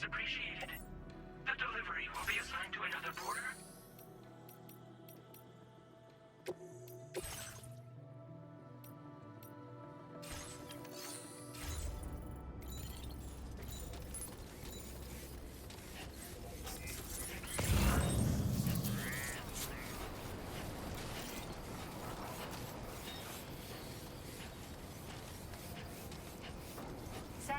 appreciated. The delivery will be assigned to another porter. Sam!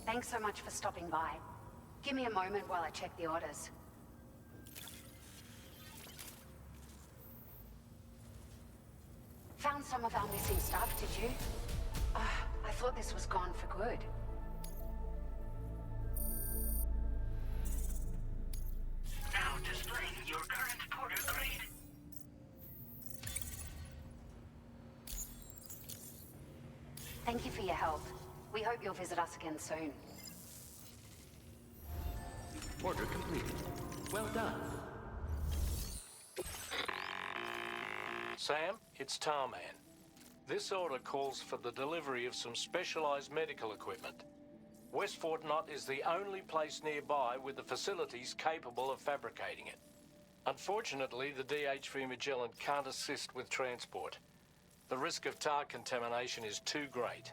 Thanks so much for stopping by. Give me a moment while I check the orders. Found some of our missing stuff, did you? I thought this was gone for good. Now displaying your current porter grade. Thank you for your help. We hope you'll visit us again soon. Order completed. Well done. Sam, it's Tarman. This order calls for the delivery of some specialized medical equipment. West Fort Knott is the only place nearby with the facilities capable of fabricating it. Unfortunately, the DHV Magellan can't assist with transport. The risk of tar contamination is too great,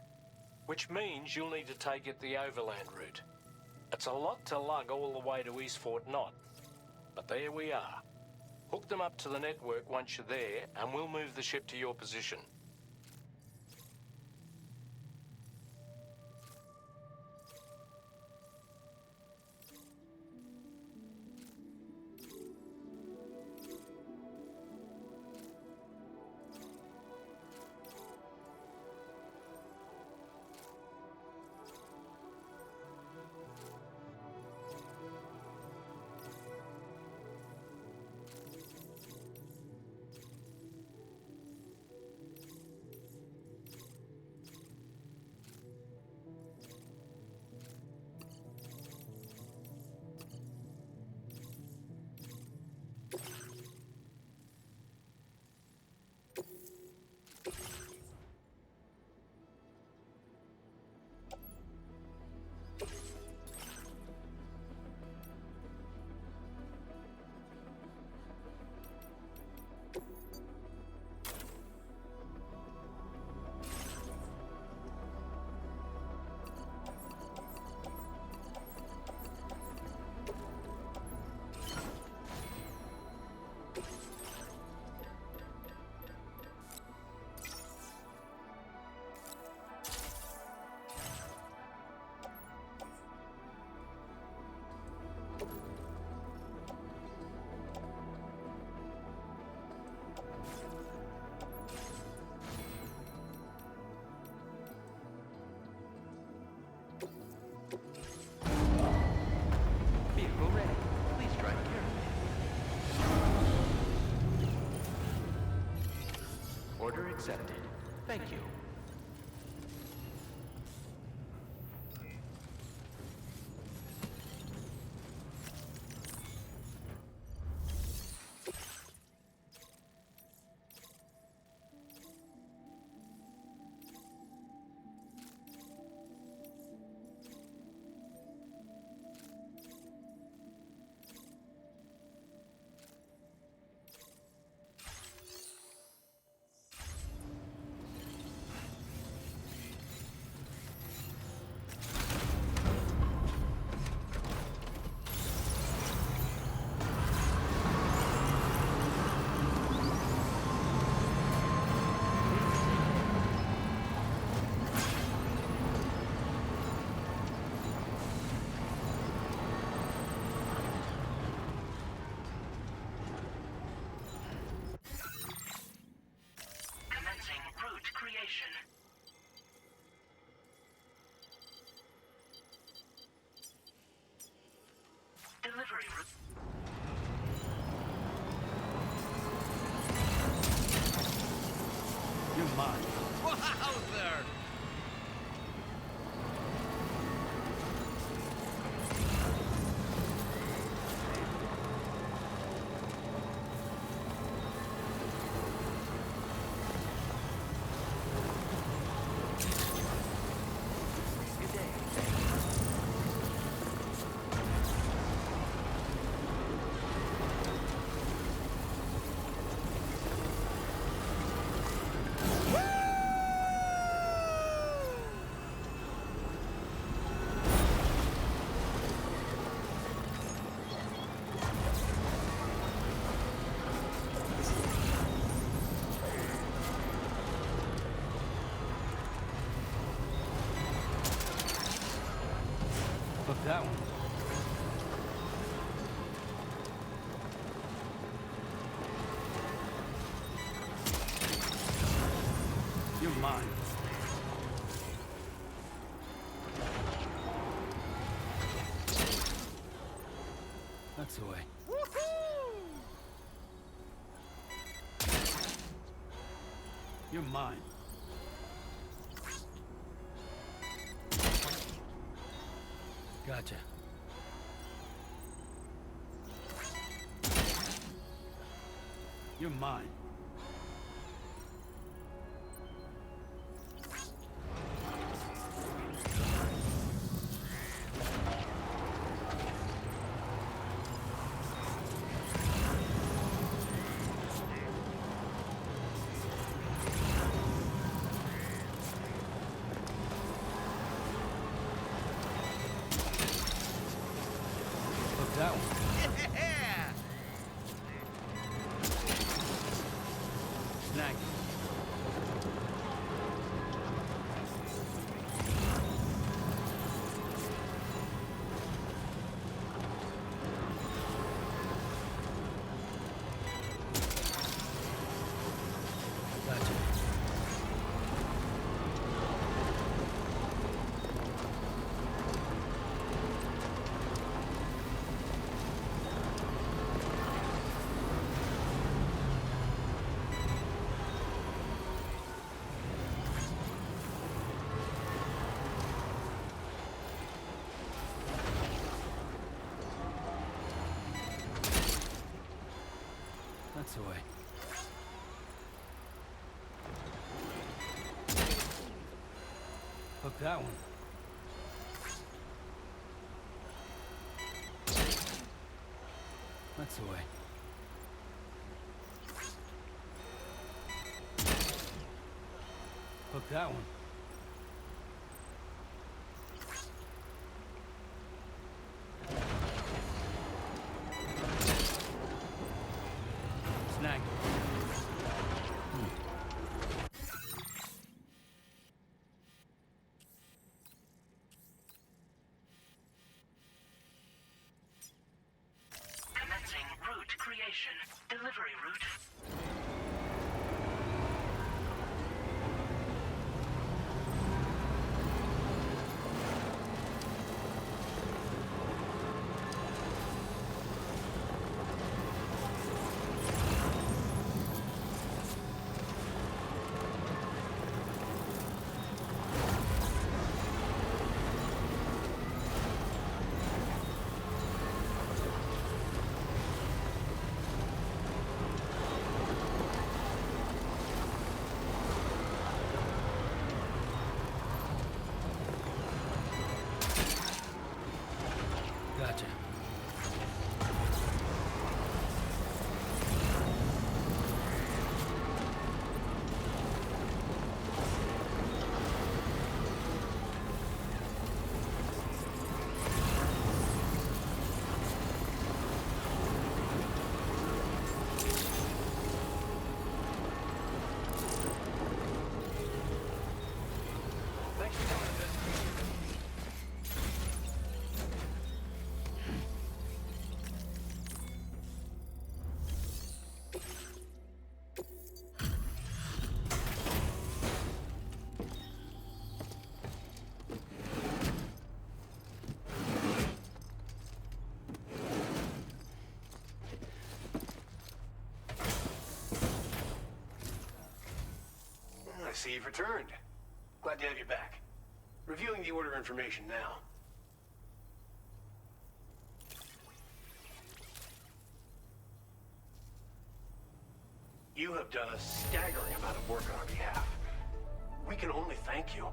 which means you'll need to take it the overland route. It's a lot to lug all the way to East Fort Knott, but there we are. Hook them up to the network once you're there, and we'll move the ship to your position. Vehicle ready. Please drive carefully. Order accepted. Thank you. delivery route. You're mine. Wowzer! Good day. Look that one. You're mine. That's the way. You're mine. Gotcha. You're mine. Look that one. Yeah! Snag. Gotcha. That's the way. Hook that one. That's the way. Hook that one. Snag. Commencing route creation. Delivery route. Gotcha. Thanks for coming, see you've returned. Glad to have you back. Reviewing the order information now. You have done a staggering amount of work on our behalf. We can only thank you.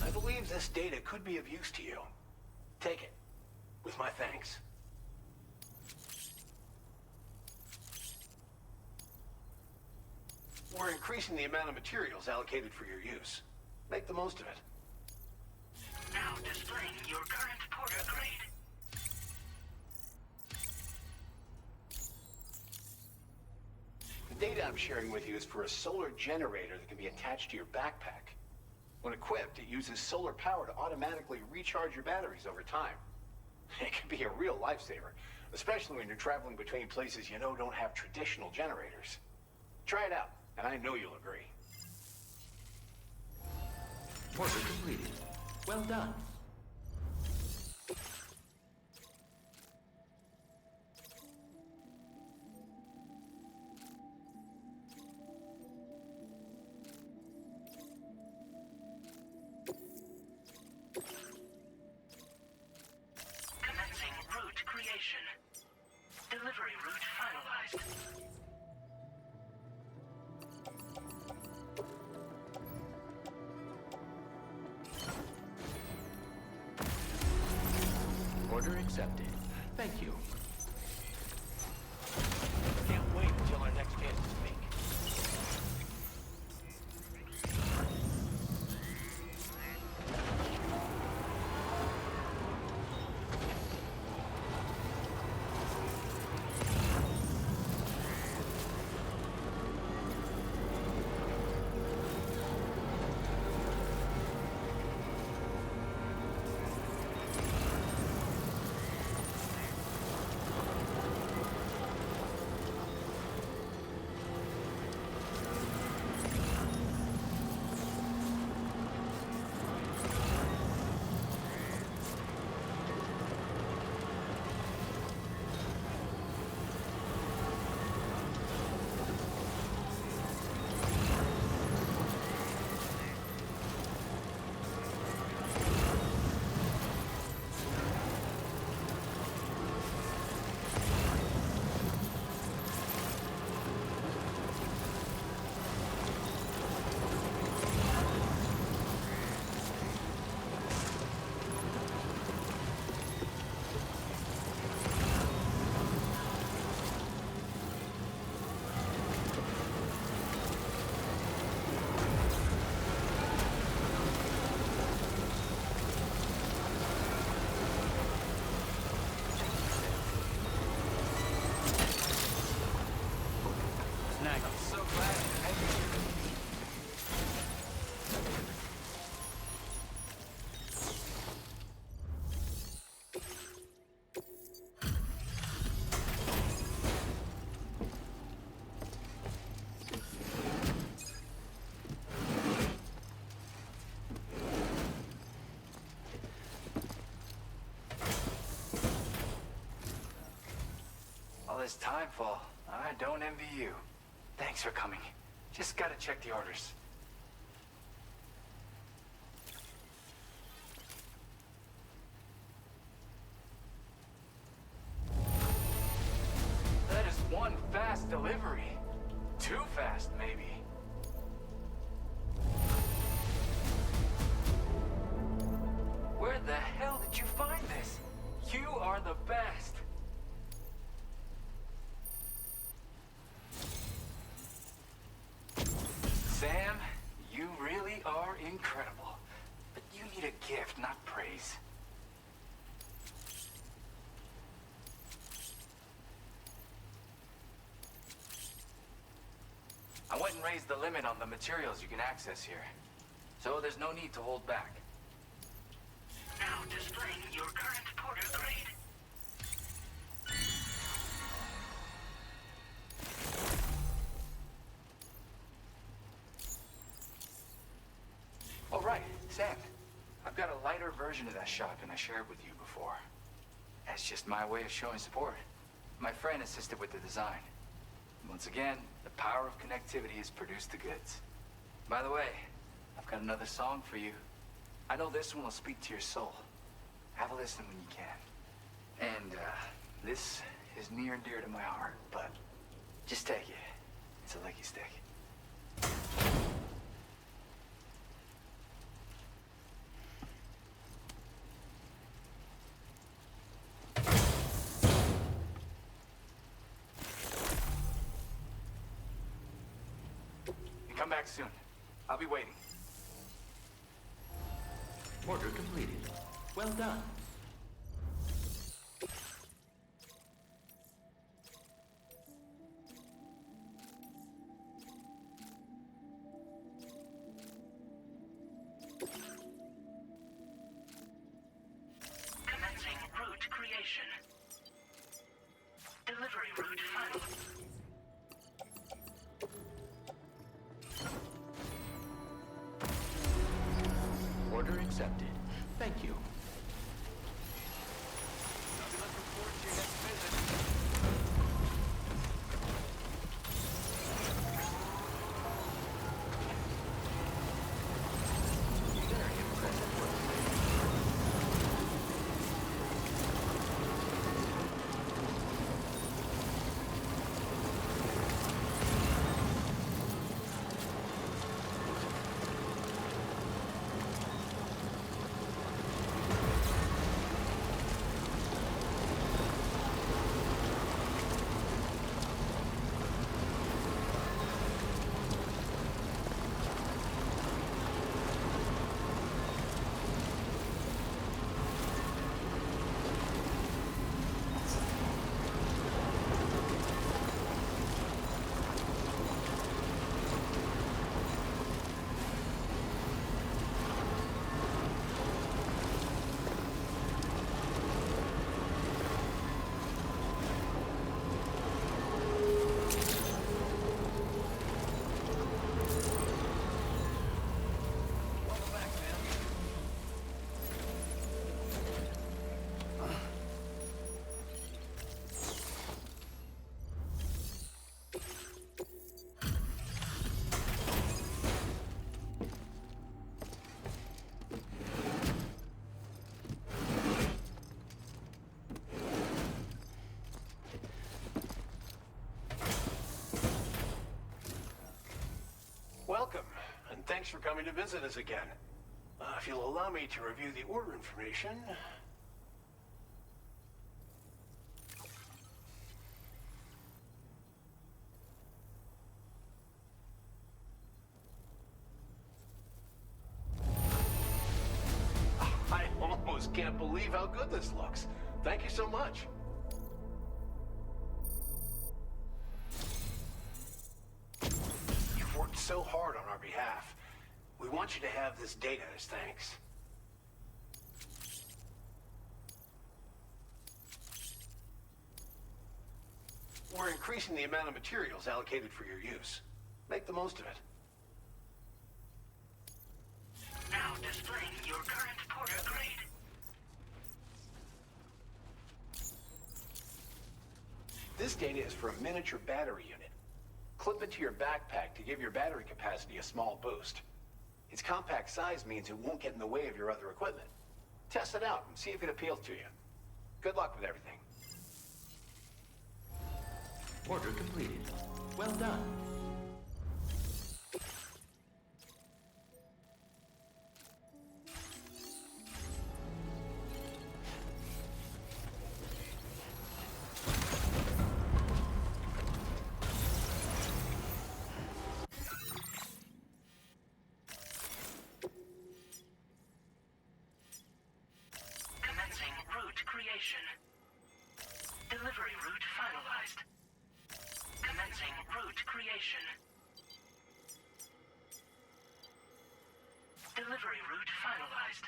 I believe this data could be of use to you. Take it, with my thanks. We're increasing the amount of materials allocated for your use. Make the most of it. Now displaying your current porter grade. The data I'm sharing with you is for a solar generator that can be attached to your backpack. When equipped, it uses solar power to automatically recharge your batteries over time. It can be a real lifesaver, especially when you're traveling between places you know don't have traditional generators. Try it out, and I know you'll agree. Order completed. Well done. Commencing route creation. Delivery route finalized. Order accepted. Thank you. Can't wait until our next chance to speak. Snag. I'm so glad you had me. All this time, Fall. I don't envy you. Thanks for coming. Just gotta check the orders. That is one fast delivery. Too fast, maybe. Where the hell did you find this? You are the best. Sam, you really are incredible. But you need a gift, not praise. I went and raised the limit on the materials you can access here. So there's no need to hold back. Now displaying your current porter grade. Oh, right, Sam. I've got a lighter version of that shotgun I shared with you before. That's just my way of showing support. My friend assisted with the design. Once again, the power of connectivity has produced the goods. By the way, I've got another song for you. I know this one will speak to your soul. Have a listen when you can. And, this is near and dear to my heart, but just take it. It's a licky stick. You come back soon. I'll be waiting. Order completed. Well done. Commencing route creation. Delivery route final. Order accepted. Thank you. Welcome, and thanks for coming to visit us again. If you'll allow me to review the order information. I almost can't believe how good this looks. Thank you so much. You've worked so hard on our behalf. We want you to have this data as thanks. We're increasing the amount of materials allocated for your use. Make the most of it. Now displaying your current porter grade. This data is for a miniature battery unit. Clip it to your backpack to give your battery capacity a small boost. Its compact size means it won't get in the way of your other equipment. Test it out and see if it appeals to you. Good luck with everything. Order completed. Well done. Commencing route creation. Delivery route finalized. Commencing route creation. Delivery route finalized.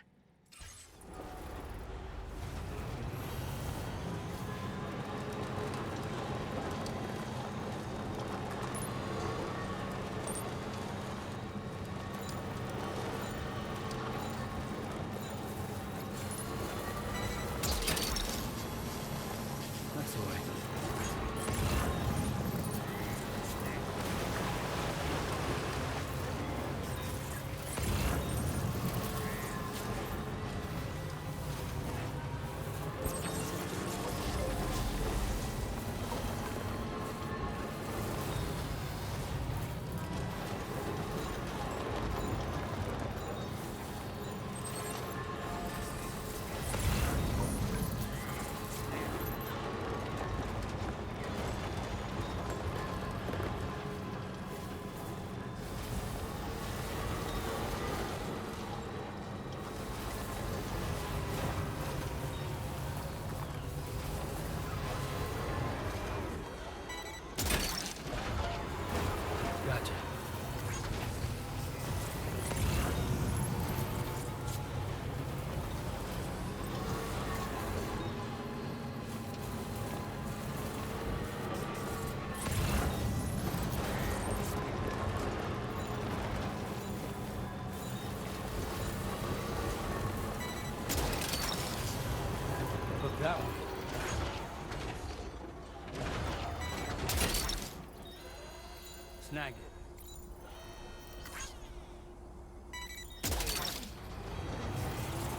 Snagged it.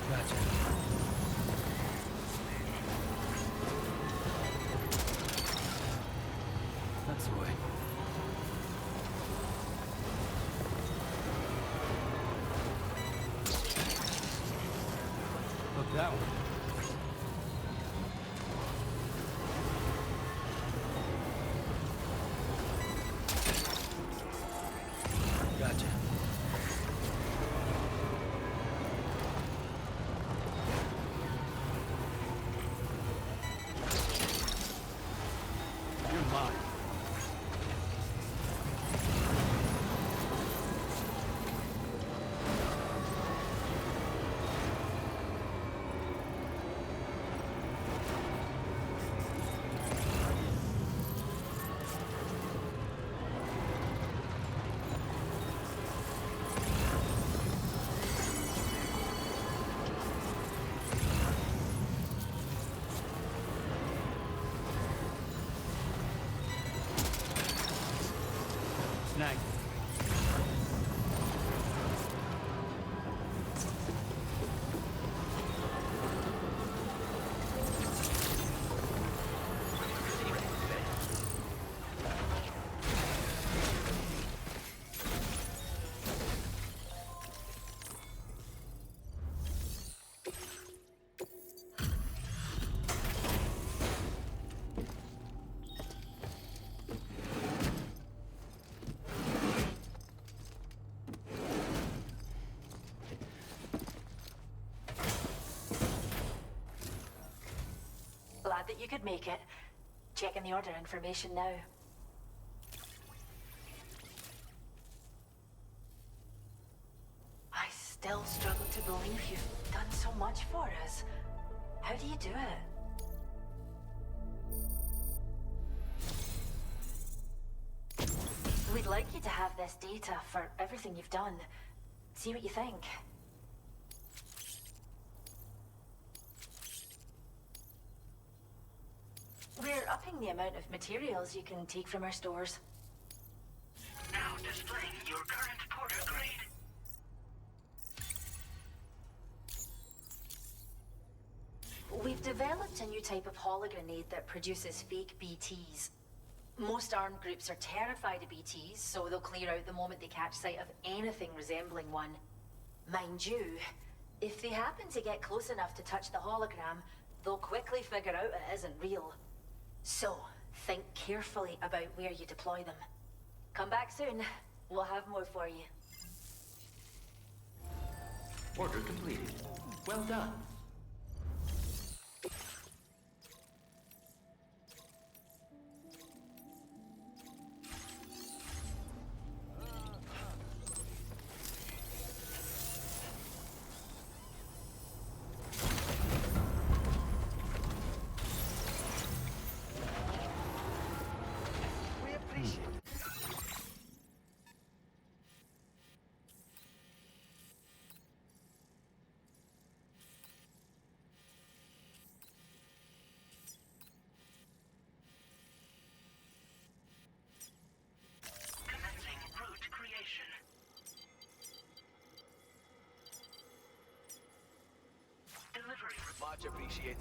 Gotcha. That's the way. Look that one. Gotcha. You're mine. Snagged it. Glad that you could make it. Checking the order information now. I still struggle to believe you've done so much for us. How do you do it? We'd like you to have this data for everything you've done. See what you think. We're upping the amount of materials you can take from our stores. Now displaying your current porter grade. We've developed a new type of hologrenade that produces fake BTs. Most armed groups are terrified of BTs, so they'll clear out the moment they catch sight of anything resembling one. Mind you, if they happen to get close enough to touch the hologram, they'll quickly figure out it isn't real. So, think carefully about where you deploy them. Come back soon. We'll have more for you. Order completed. Well done. We appreciate it. Commencing route creation. Delivery. Much appreciated.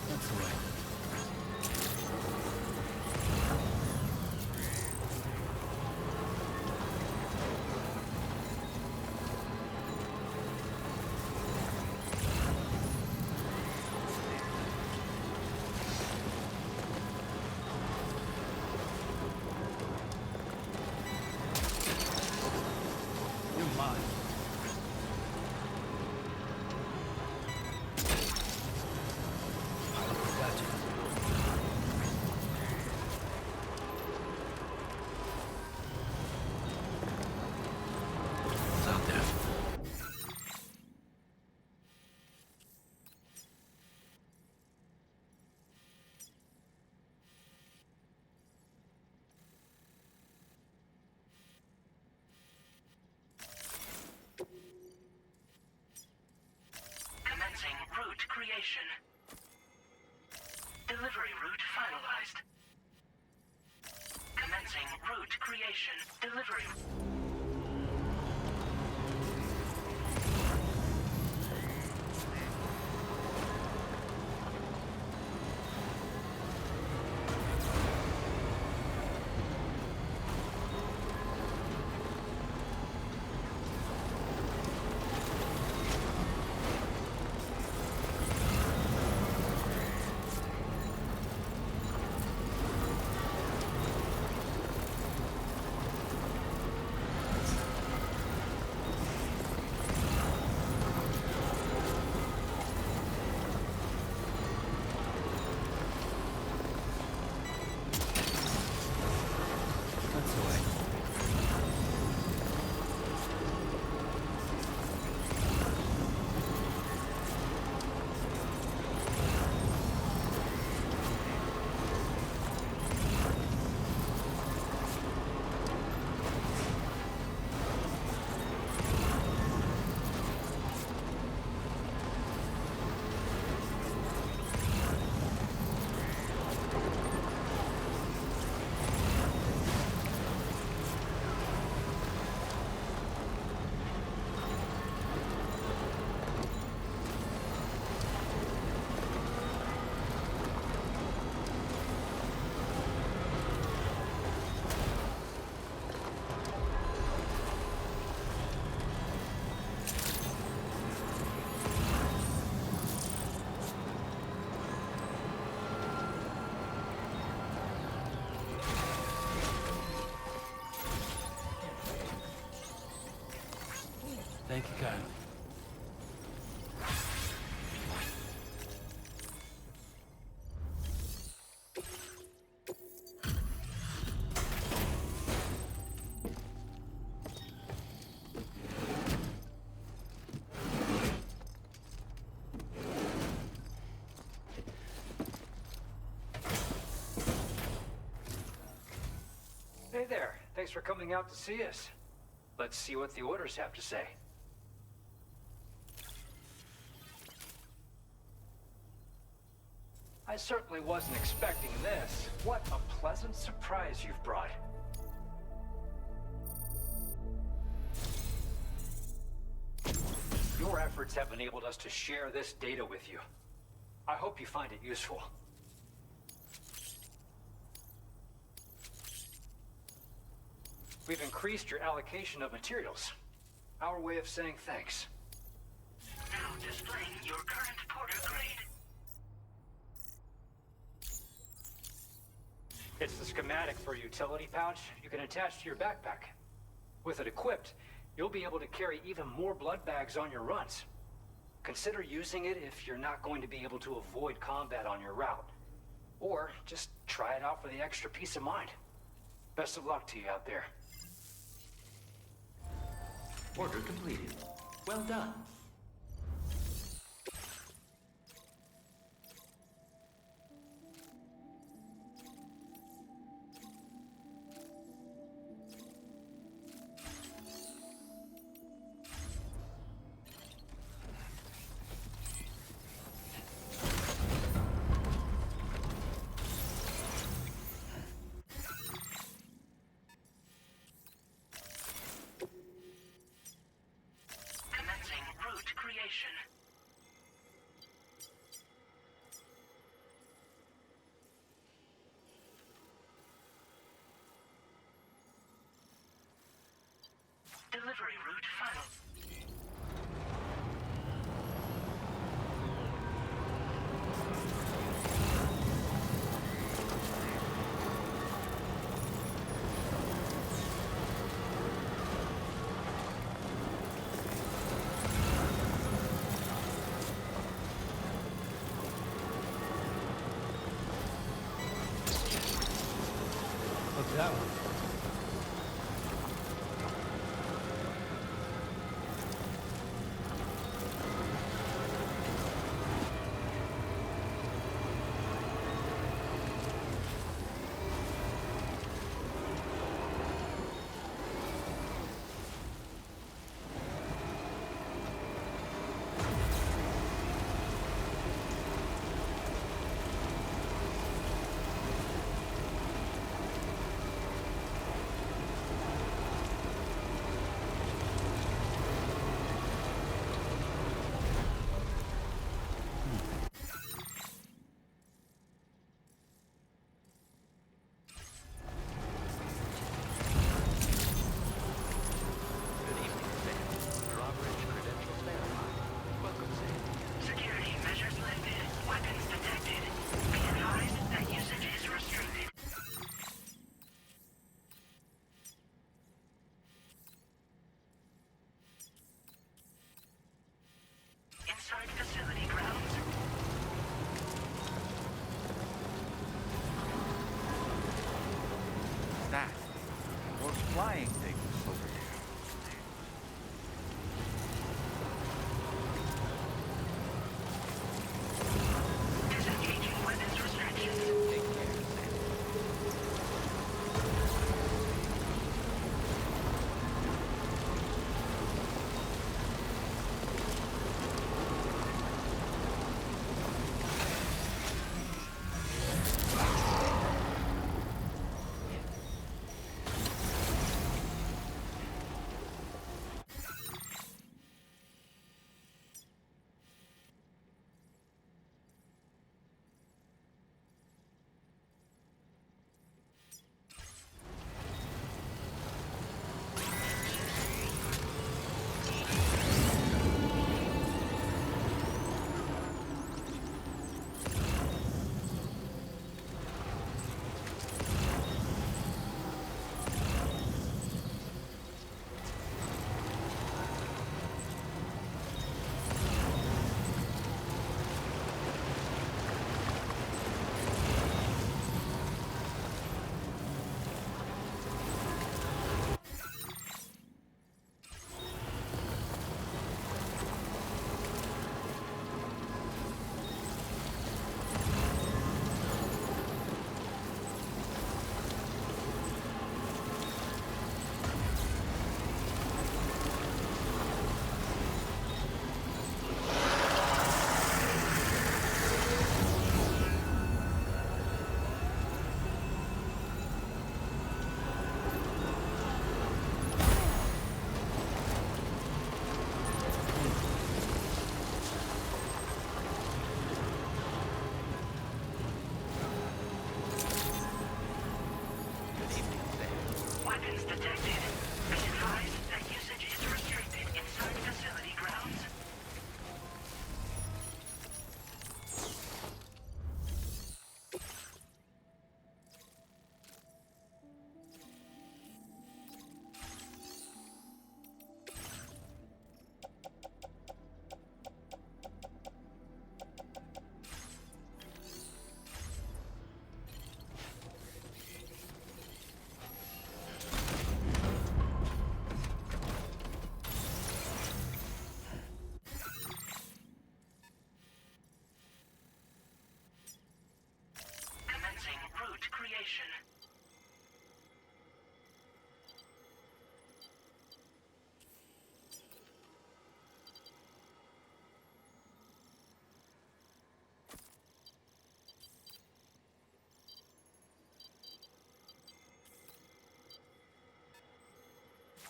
That's the way. You're mine. Gotcha. It's out there. creation. Delivery route finalized. Commencing route creation. Delivery. That's the way. Thank you kindly. Hey there. Thanks for coming out to see us. Let's see what the orders have to say. I certainly wasn't expecting this. What a pleasant surprise you've brought. Your efforts have enabled us to share this data with you. I hope you find it useful. We've increased your allocation of materials. Our way of saying thanks. Now displaying your current porter grade. It's the schematic for a utility pouch you can attach to your backpack. With it equipped, you'll be able to carry even more blood bags on your runs. Consider using it if you're not going to be able to avoid combat on your route. Or just try it out for the extra peace of mind. Best of luck to you out there. Order completed. Well done. Commencing route creation. Delivery route final. Look at that one.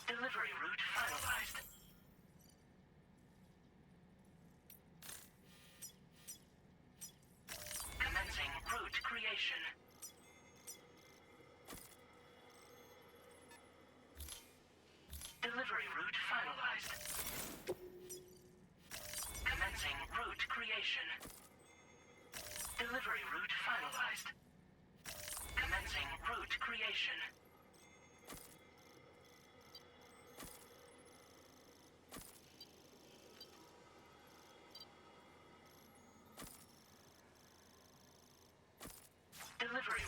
Delivery route finalized. Commencing route creation. Delivery route finalized. Commencing route creation. Delivery route finalized. Commencing route creation. Delivery.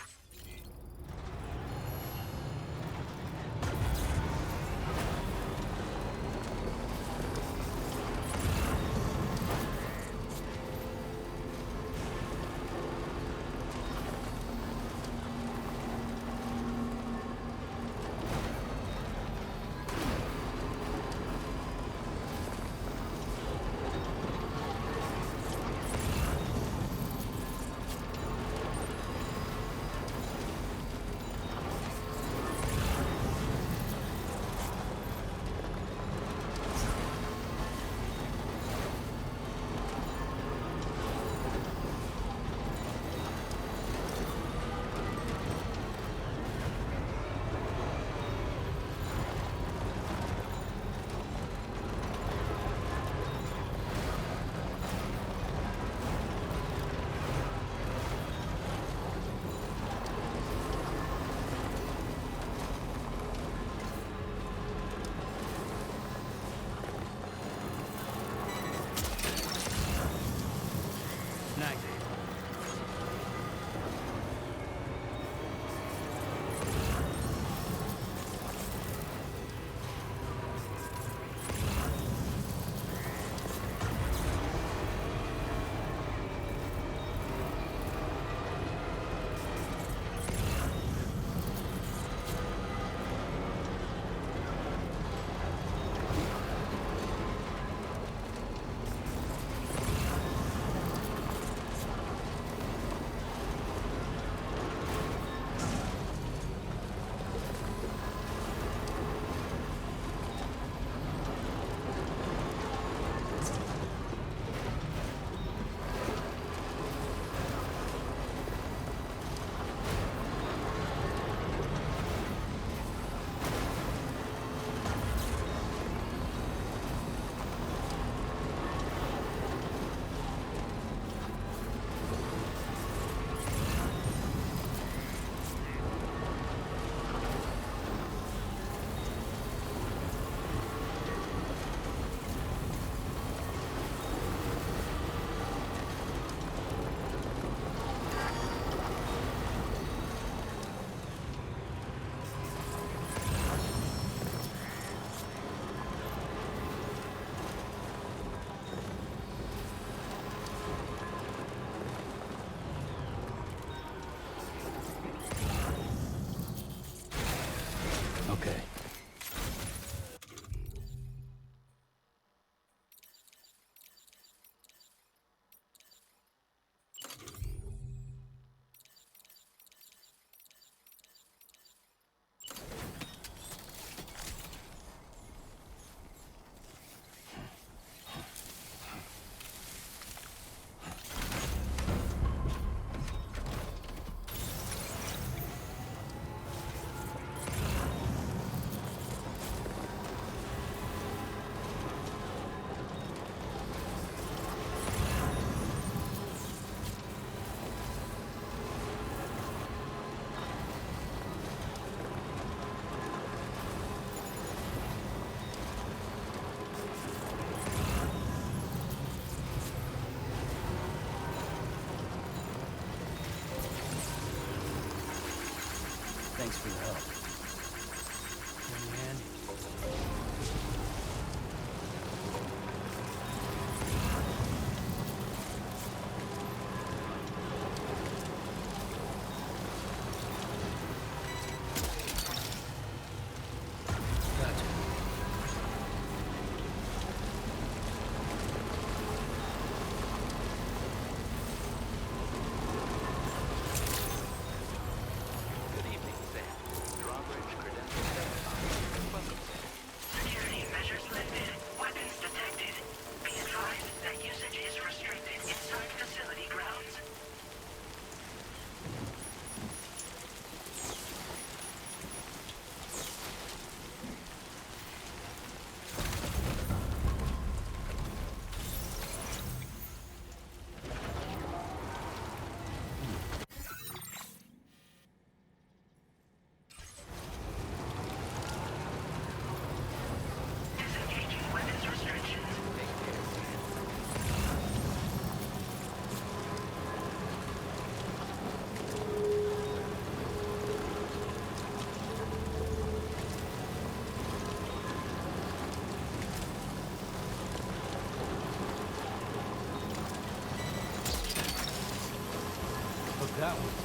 that one?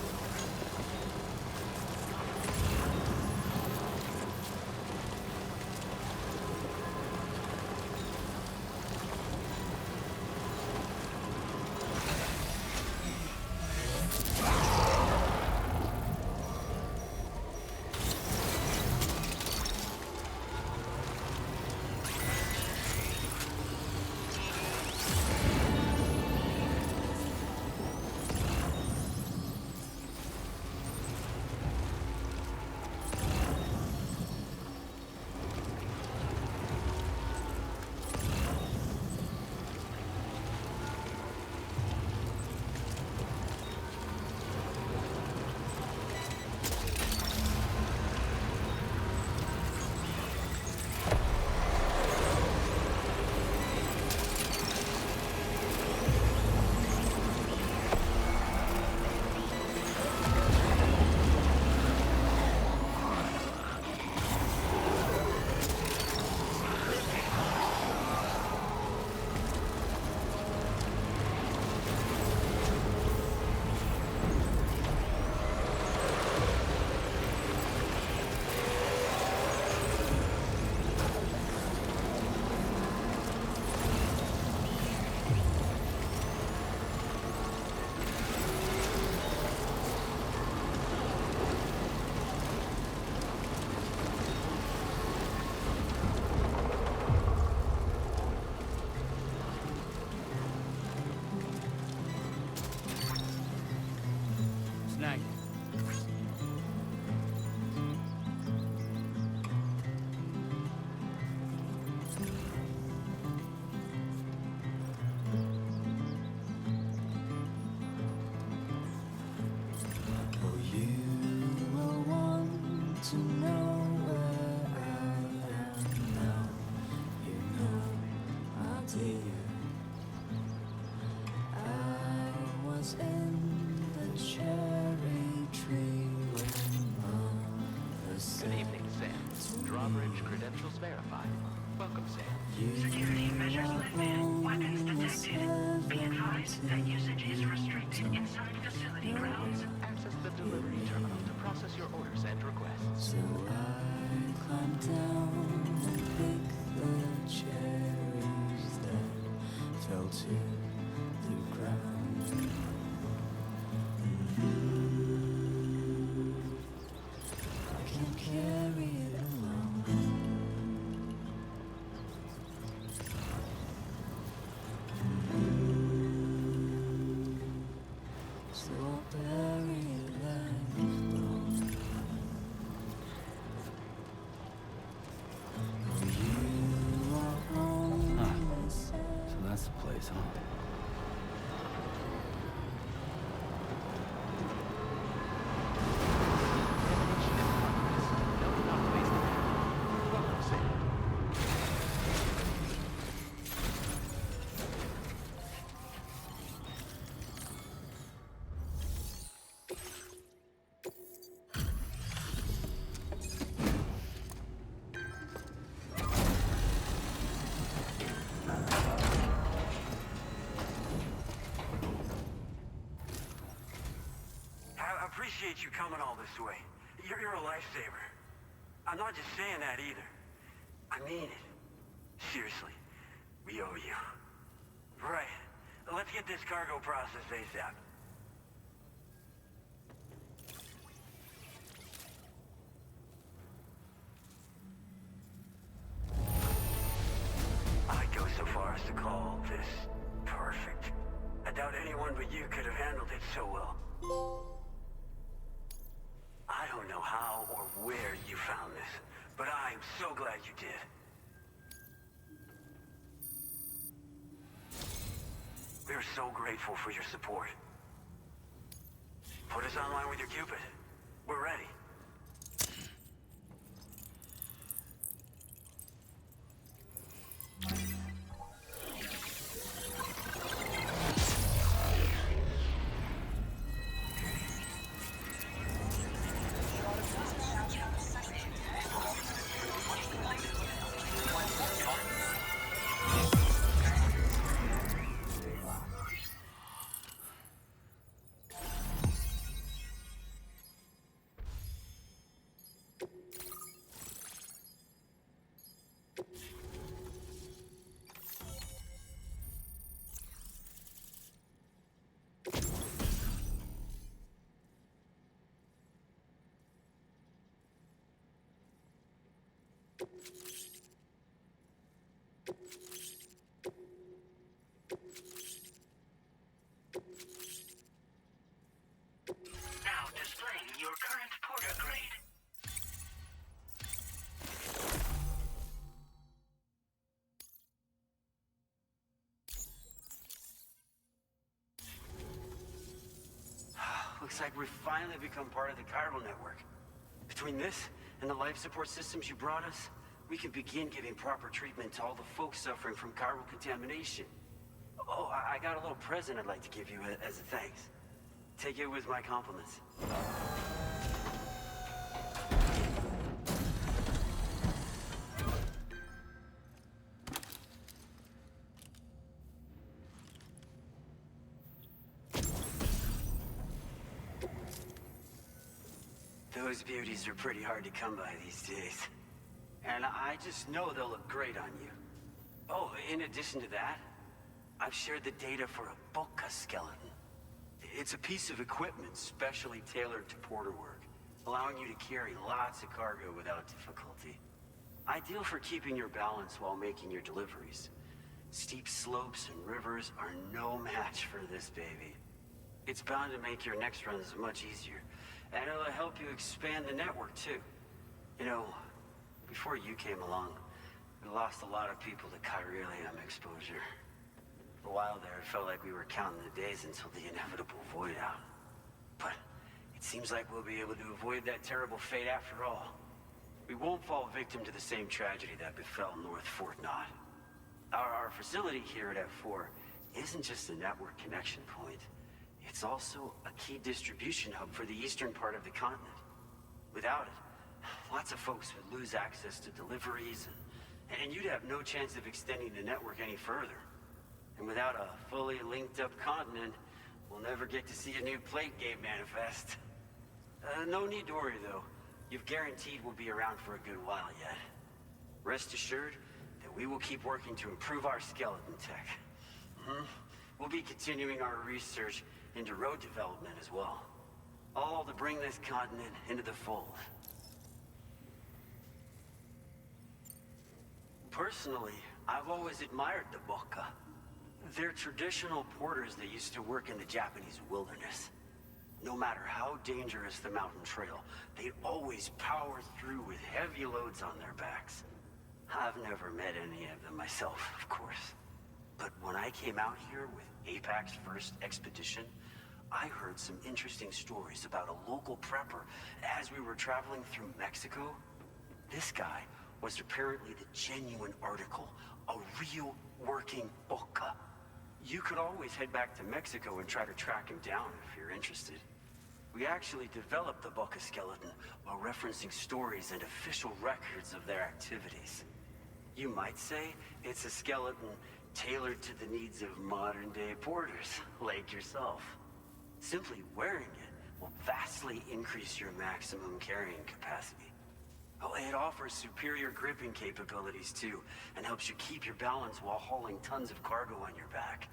Snag. Good evening, Sam. Drawbridge credentials verified. Welcome, Sam. Security measures lifted. Weapons detected. Be advised that usage is restricted inside facility grounds. Access the delivery terminal to process your orders and requests. So I climbed down and picked the cherries that fell to the ground. I can't carry it alone. So I'll bury it like bone. Oh, you are only So that's the place, huh? Welcome, Sam. I appreciate you coming all this way. You're a lifesaver. I'm not just saying that either. I mean it. Seriously. We owe you. Right. Let's get this cargo processed ASAP. I'd go so far as to call this perfect. I doubt anyone but you could have handled it so well. I don't know how or where you found this, but I am so glad you did. We're so grateful for your support. Put us online with your Cupid. We're ready. Looks like we've finally become part of the chiral network. Between this and the life support systems you brought us, we can begin giving proper treatment to all the folks suffering from chiral contamination. Oh, I got a little present I'd like to give you as a thanks. Take it with my compliments. Those beauties are pretty hard to come by these days. And I just know they'll look great on you. Oh, in addition to that, I've shared the data for a Boca skeleton. It's a piece of equipment specially tailored to porter work, allowing you to carry lots of cargo without difficulty. Ideal for keeping your balance while making your deliveries. Steep slopes and rivers are no match for this baby. It's bound to make your next runs much easier, and it'll help you expand the network too. You know, before you came along, we lost a lot of people to chiralium exposure. For a while there, it felt like we were counting the days until the inevitable void out. But it seems like we'll be able to avoid that terrible fate after all. We won't fall victim to the same tragedy that befell North Fort Knott. Our facility here at F4 isn't just a network connection point. It's also a key distribution hub for the eastern part of the continent. Without it, lots of folks would lose access to deliveries, and you'd have no chance of extending the network any further. And without a fully linked up continent, we'll never get to see a new plate game manifest. No need to worry though. You've guaranteed we'll be around for a good while yet. Rest assured that we will keep working to improve our skeleton tech. We'll be continuing our research into road development as well. All to bring this continent into the fold. Personally, I've always admired the Boca. They're traditional porters that used to work in the Japanese wilderness. No matter how dangerous the mountain trail, they'd always power through with heavy loads on their backs. I've never met any of them myself, of course. But when I came out here with APAC's first expedition, I heard some interesting stories about a local prepper as we were traveling through Mexico. This guy was apparently the genuine article, a real working Boca. You could always head back to Mexico and try to track him down if you're interested. We actually developed the Boca skeleton while referencing stories and official records of their activities. You might say it's a skeleton tailored to the needs of modern-day porters, like yourself. Simply wearing it will vastly increase your maximum carrying capacity. Oh, it offers superior gripping capabilities too, and helps you keep your balance while hauling tons of cargo on your back.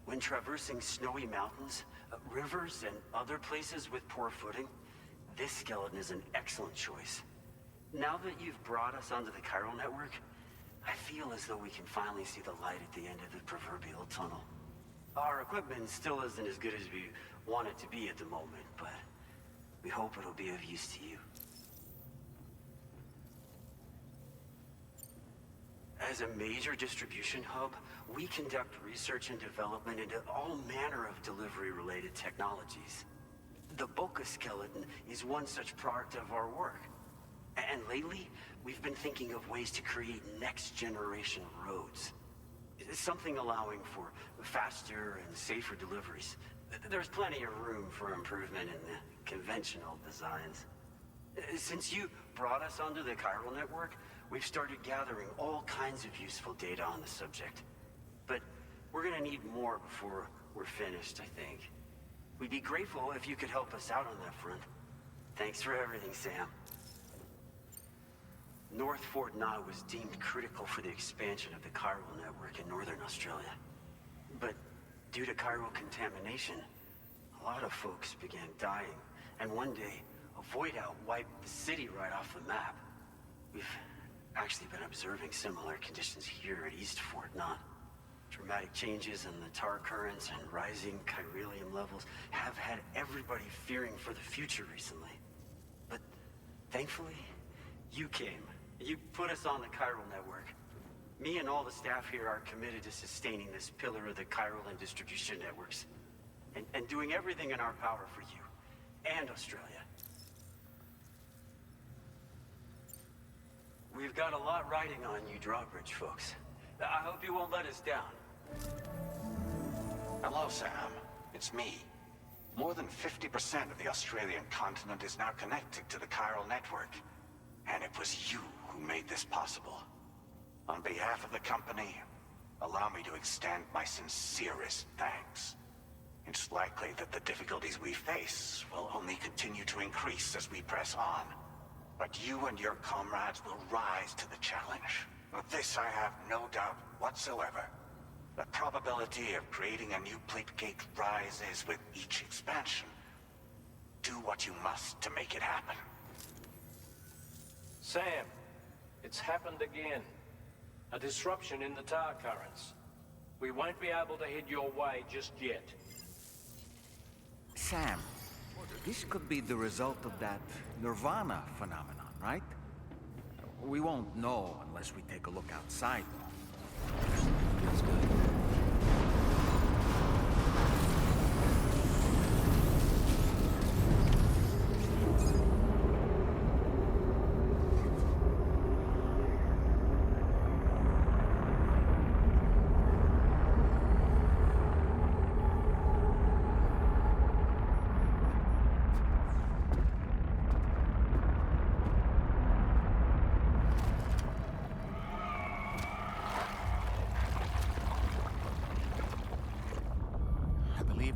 When traversing snowy mountains, rivers, and other places with poor footing, this skeleton is an excellent choice. Now that you've brought us onto the chiral network, I feel as though we can finally see the light at the end of the proverbial tunnel. Our equipment still isn't as good as we want it to be at the moment, but we hope it'll be of use to you. As a major distribution hub, we conduct research and development into all manner of delivery-related technologies. The Boca skeleton is one such product of our work. And lately, we've been thinking of ways to create next-generation roads. Something allowing for faster and safer deliveries. There's plenty of room for improvement in the conventional designs. Since you brought us onto the chiral network, we've started gathering all kinds of useful data on the subject. But we're gonna need more before we're finished, I think. We'd be grateful if you could help us out on that front. Thanks for everything, Sam. North Fort Knott was deemed critical for the expansion of the chiral network in northern Australia. But due to chiral contamination, a lot of folks began dying, and one day, a void out wiped the city right off the map. We've actually been observing similar conditions here at East Fort Knott. Dramatic changes in the tar currents and rising chiralium levels have had everybody fearing for the future recently. But thankfully, you came. You put us on the chiral network. Me and all the staff here are committed to sustaining this pillar of the chiral and distribution networks. And doing everything in our power for you. and Australia. We've got a lot riding on you drawbridge folks. I hope you won't let us down. Hello, Sam. It's me. More than 50% of the Australian continent is now connected to the chiral network. And it was you who made this possible. On behalf of the company, allow me to extend my sincerest thanks. It's likely that the difficulties we face will only continue to increase as we press on. But you and your comrades will rise to the challenge. Of this I have no doubt whatsoever. The probability of creating a new plate gate rises with each expansion. Do what you must to make it happen. Sam, it's happened again. A disruption in the tar currents. We won't be able to head your way just yet. Sam, this could be the result of that Nirvana phenomenon, right? We won't know unless we take a look outside. Feels good.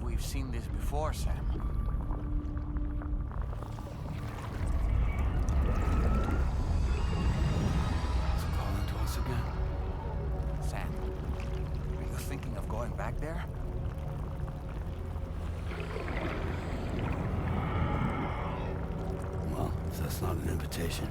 We've seen this before, Sam. It's calling to us again. Sam, are you thinking of going back there? Well, if that's not an invitation.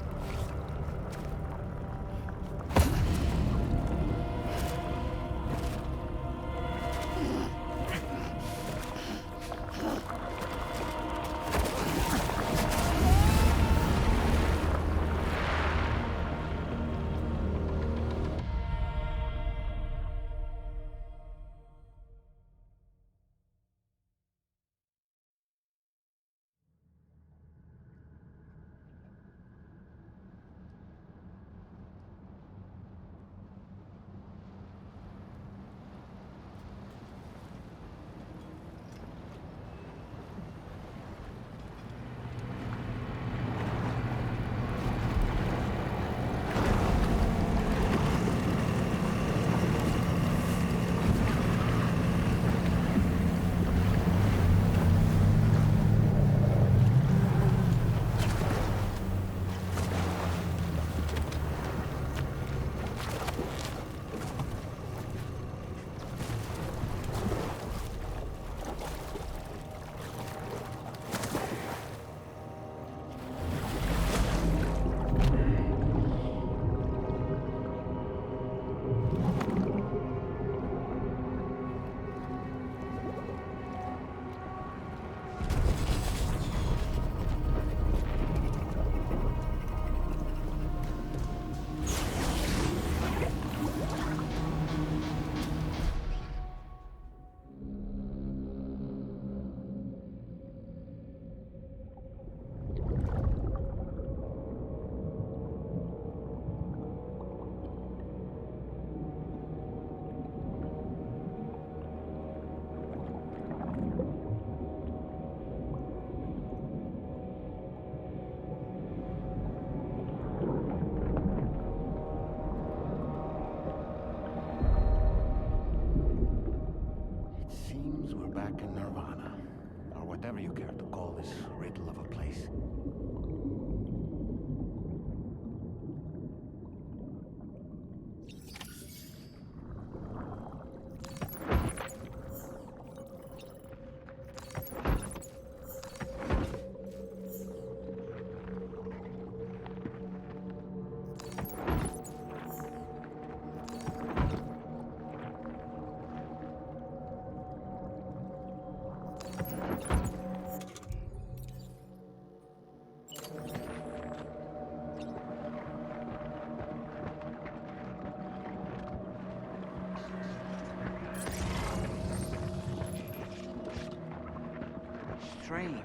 Strange.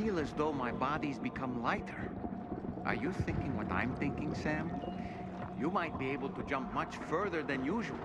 feel as though my body's become lighter. Are you thinking what I'm thinking, Sam? You might be able to jump much further than usual.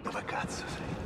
Dove cazzo sei?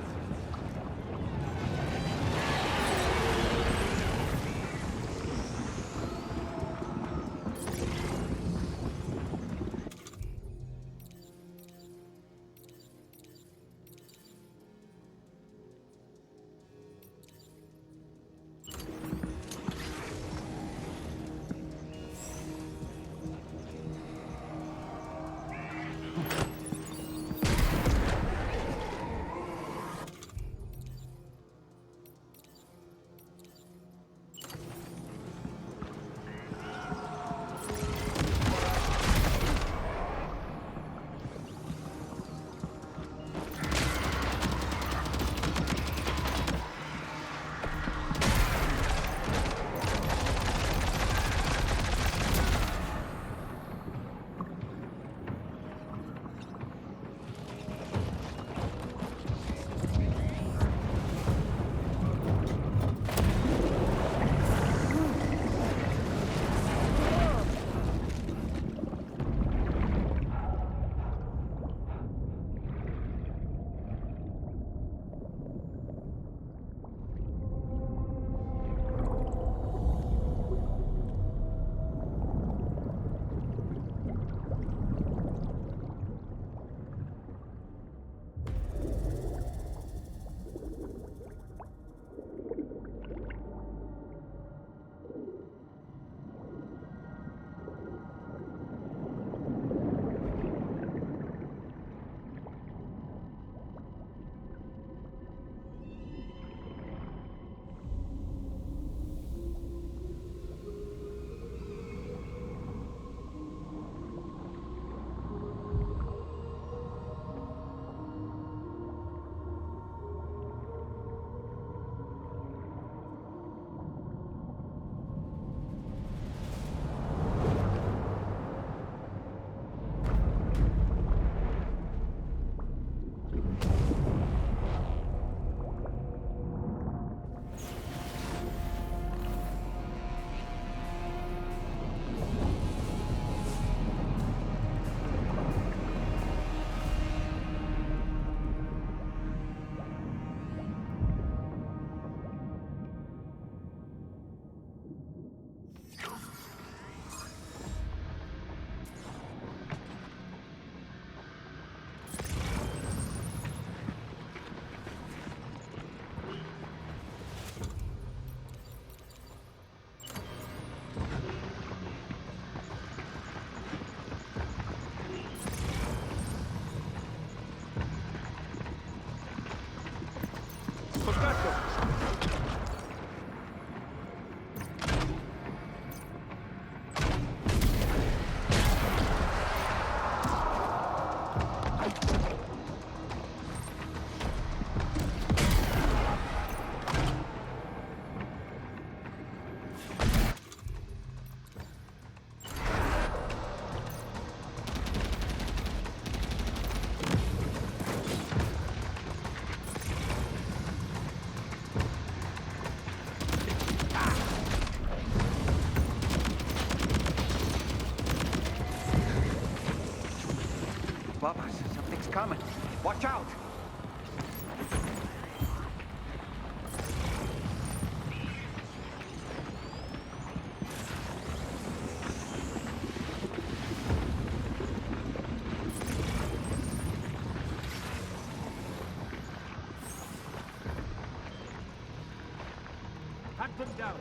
Bubba, something's coming. Watch out! Hunt them down.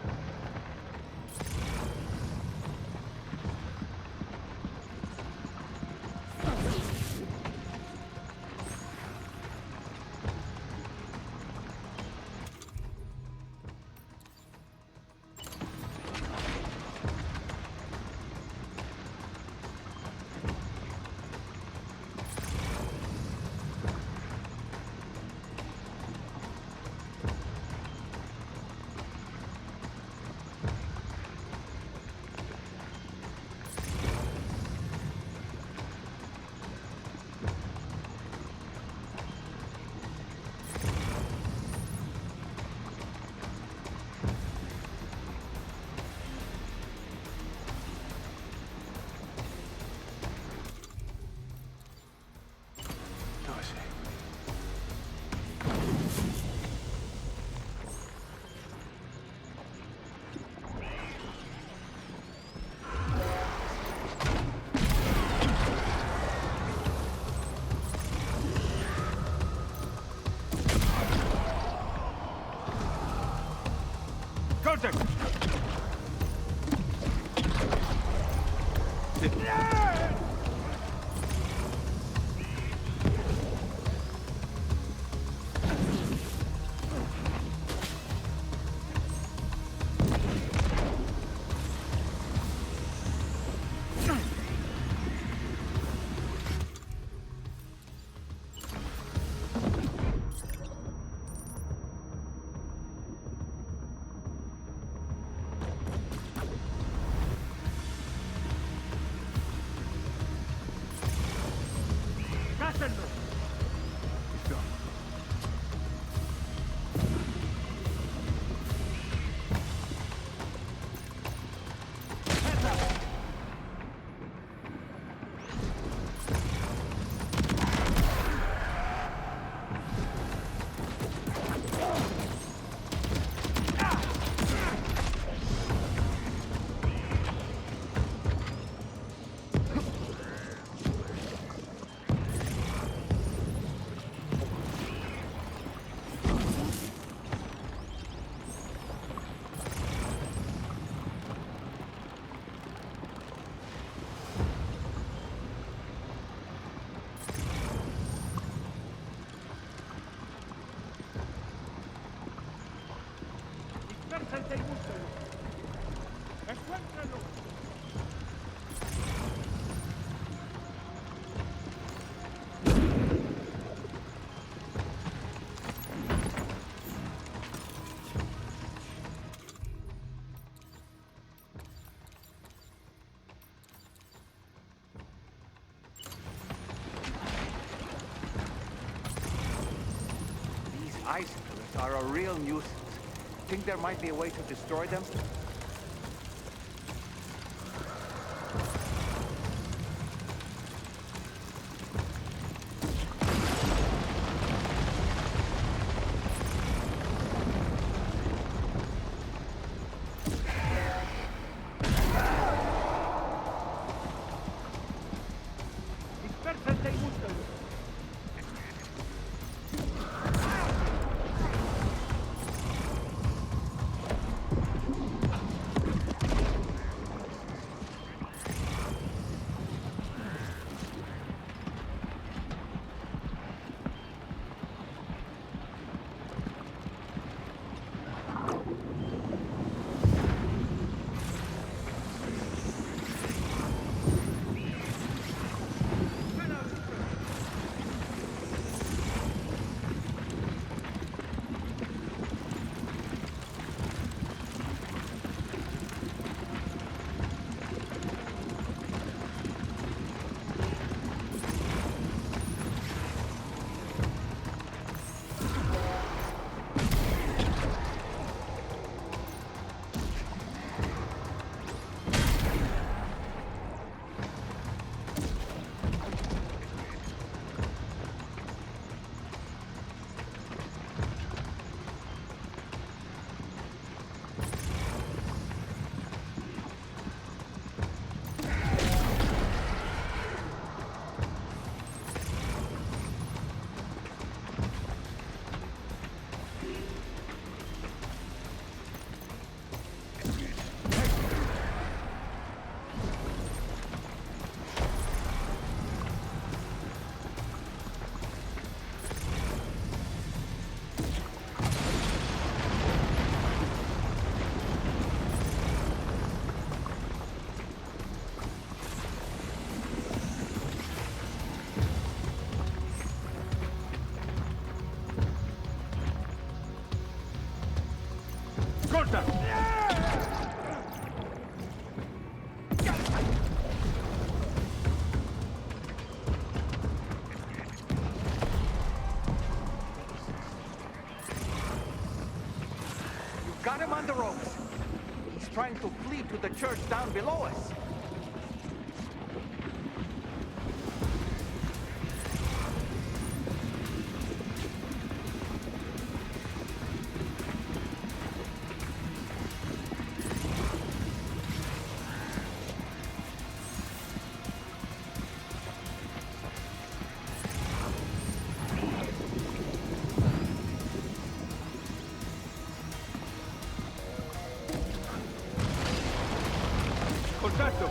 Contact! Dispersate y búscalo. Encuéntralo. These ice pillars are a real nuisance. Think there might be a way to destroy them? Dispersate y búscalo. Ascolta! You've got him on the ropes. He's trying to flee to the church down below us. Contatto!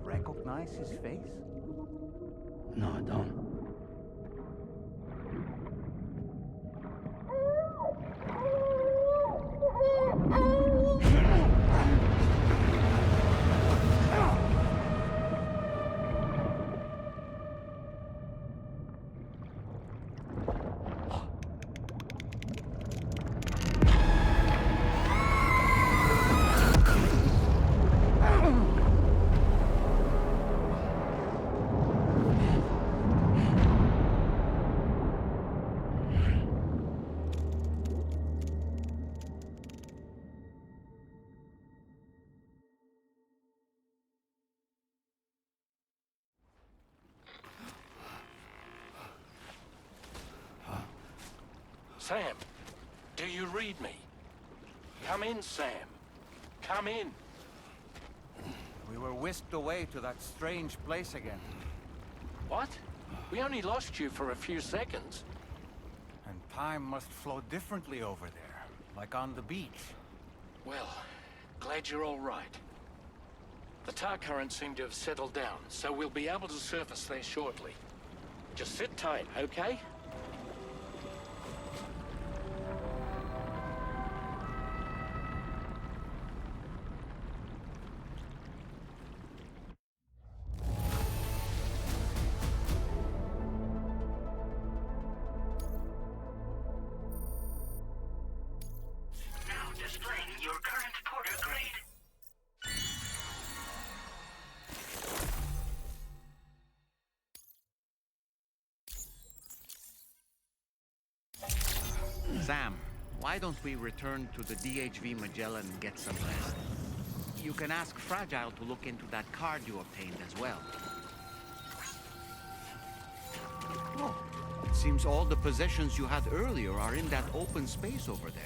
Recognize his face? No, I don't. Sam, do you read me? Come in, Sam. Come in. We were whisked away to that strange place again. What? We only lost you for a few seconds. And time must flow differently over there, like on the beach. Well, glad you're all right. The tar currents seem to have settled down, so we'll be able to surface there shortly. Just sit tight, okay? Displaying your current porter grade. Sam, why don't we return to the DHV Magellan and get some rest? You can ask Fragile to look into that card you obtained as well. Oh, it seems all the possessions you had earlier are in that open space over there.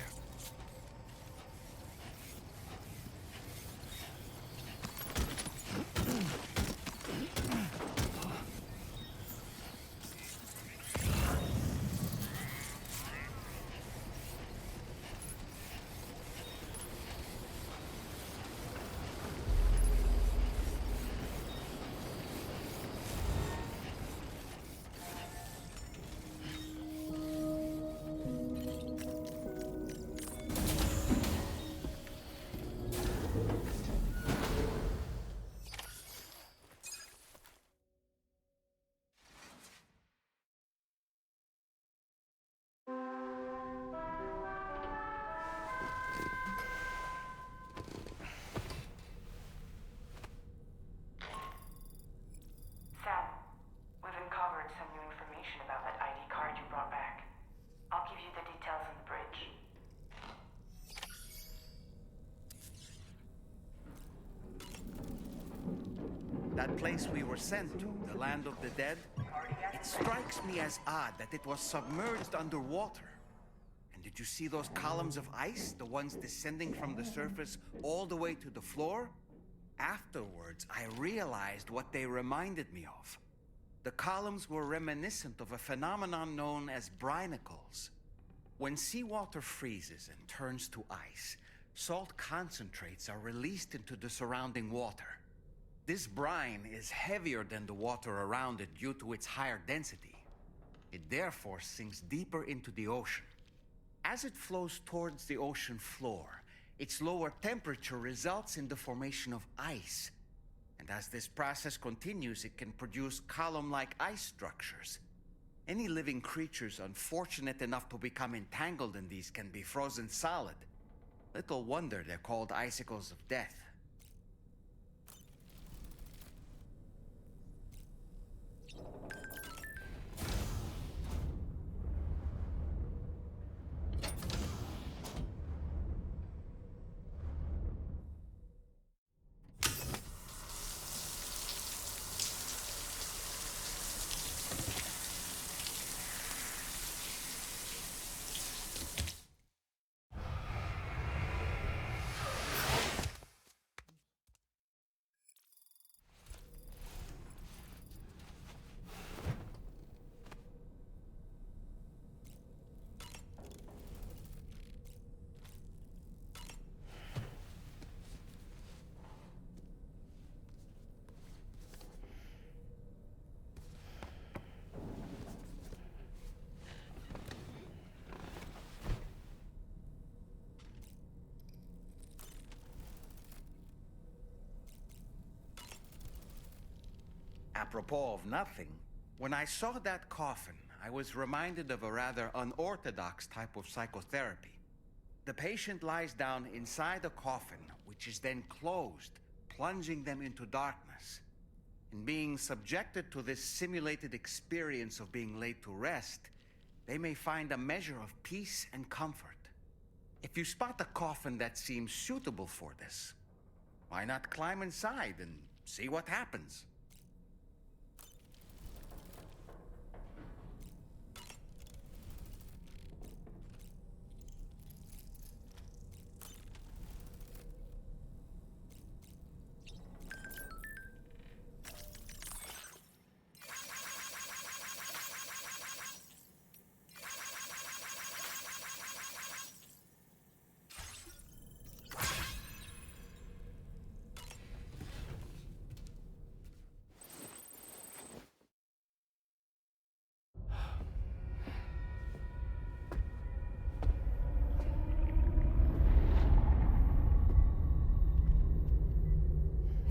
place we were sent to, the land of the dead, it strikes me as odd that it was submerged underwater. And did you see those columns of ice, the ones descending from the surface all the way to the floor? Afterwards, I realized what they reminded me of. The columns were reminiscent of a phenomenon known as brinicles. When seawater freezes and turns to ice, salt concentrates are released into the surrounding water. This brine is heavier than the water around it due to its higher density. It therefore sinks deeper into the ocean. As it flows towards the ocean floor, its lower temperature results in the formation of ice. And as this process continues, it can produce column-like ice structures. Any living creatures unfortunate enough to become entangled in these can be frozen solid. Little wonder they're called icicles of death. Apropos of nothing, when I saw that coffin, I was reminded of a rather unorthodox type of psychotherapy. The patient lies down inside a coffin, which is then closed, plunging them into darkness. In being subjected to this simulated experience of being laid to rest, they may find a measure of peace and comfort. If you spot a coffin that seems suitable for this, why not climb inside and see what happens?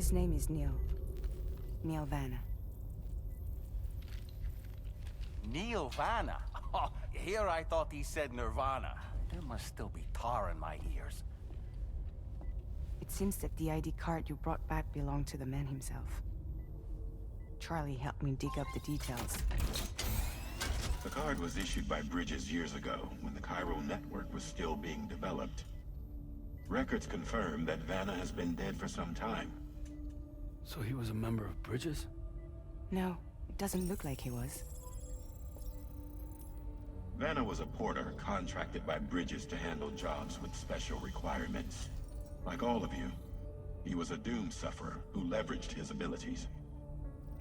His name is Neil. Neil Vanna. Neil Vanna? Oh, here I thought he said Nirvana. There must still be tar in my ears. It seems that the ID card you brought back belonged to the man himself. Charlie helped me dig up the details. The card was issued by Bridges years ago, when the chiral network was still being developed. Records confirm that Vanna has been dead for some time. So he was a member of Bridges? No, it doesn't look like he was. Vanna was a porter contracted by Bridges to handle jobs with special requirements. Like all of you, he was a doom sufferer who leveraged his abilities.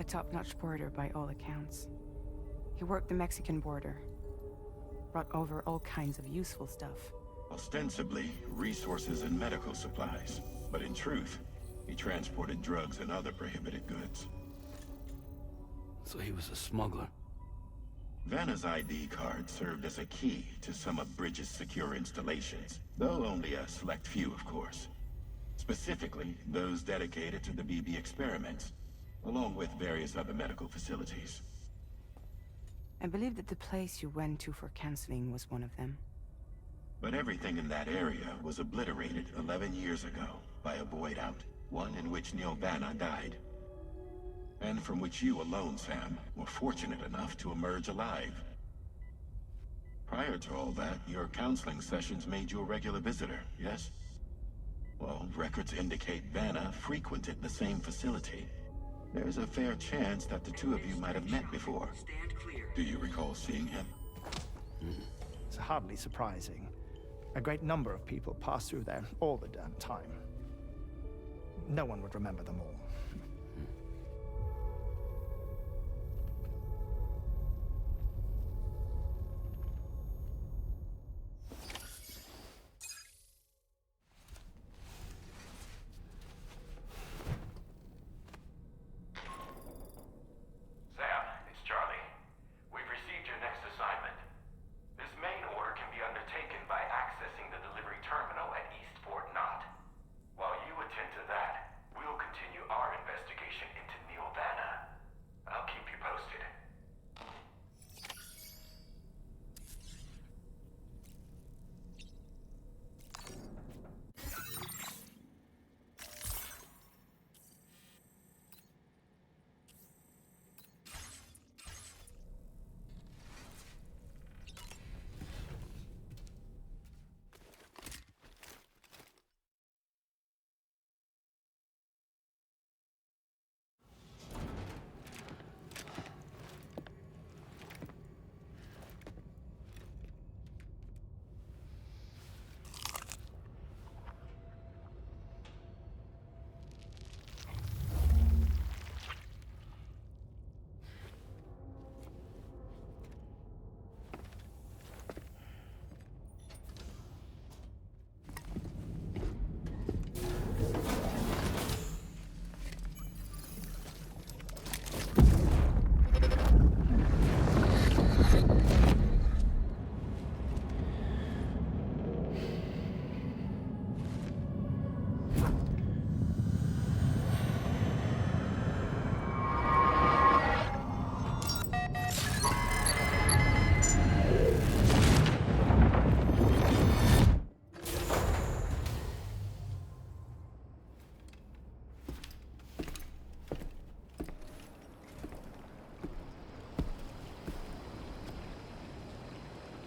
A top-notch porter by all accounts. He worked the Mexican border. Brought over all kinds of useful stuff. Ostensibly, resources and medical supplies. But in truth, he transported drugs and other prohibited goods. So he was a smuggler. Vanna's ID card served as a key to some of Bridges' secure installations, though only a select few, of course. Specifically, those dedicated to the BB experiments, along with various other medical facilities. I believe that the place you went to for counseling was one of them. But everything in that area was obliterated 11 years ago by a void out, one in which Neil Vanna died. And from which you alone, Sam, were fortunate enough to emerge alive. Prior to all that, your counseling sessions made you a regular visitor, yes? Well, records indicate Vanna frequented the same facility. There's a fair chance that the two of you might have met before. Do you recall seeing him? It's hardly surprising. A great number of people pass through there all the damn time. No one would remember them all. Sam, it's Charlie. We've received your next assignment. This main order can be undertaken by accessing the delivery terminal at East Fort Knott. While you attend to that, we'll continue our investigation into Neil Vanna. I'll keep you posted.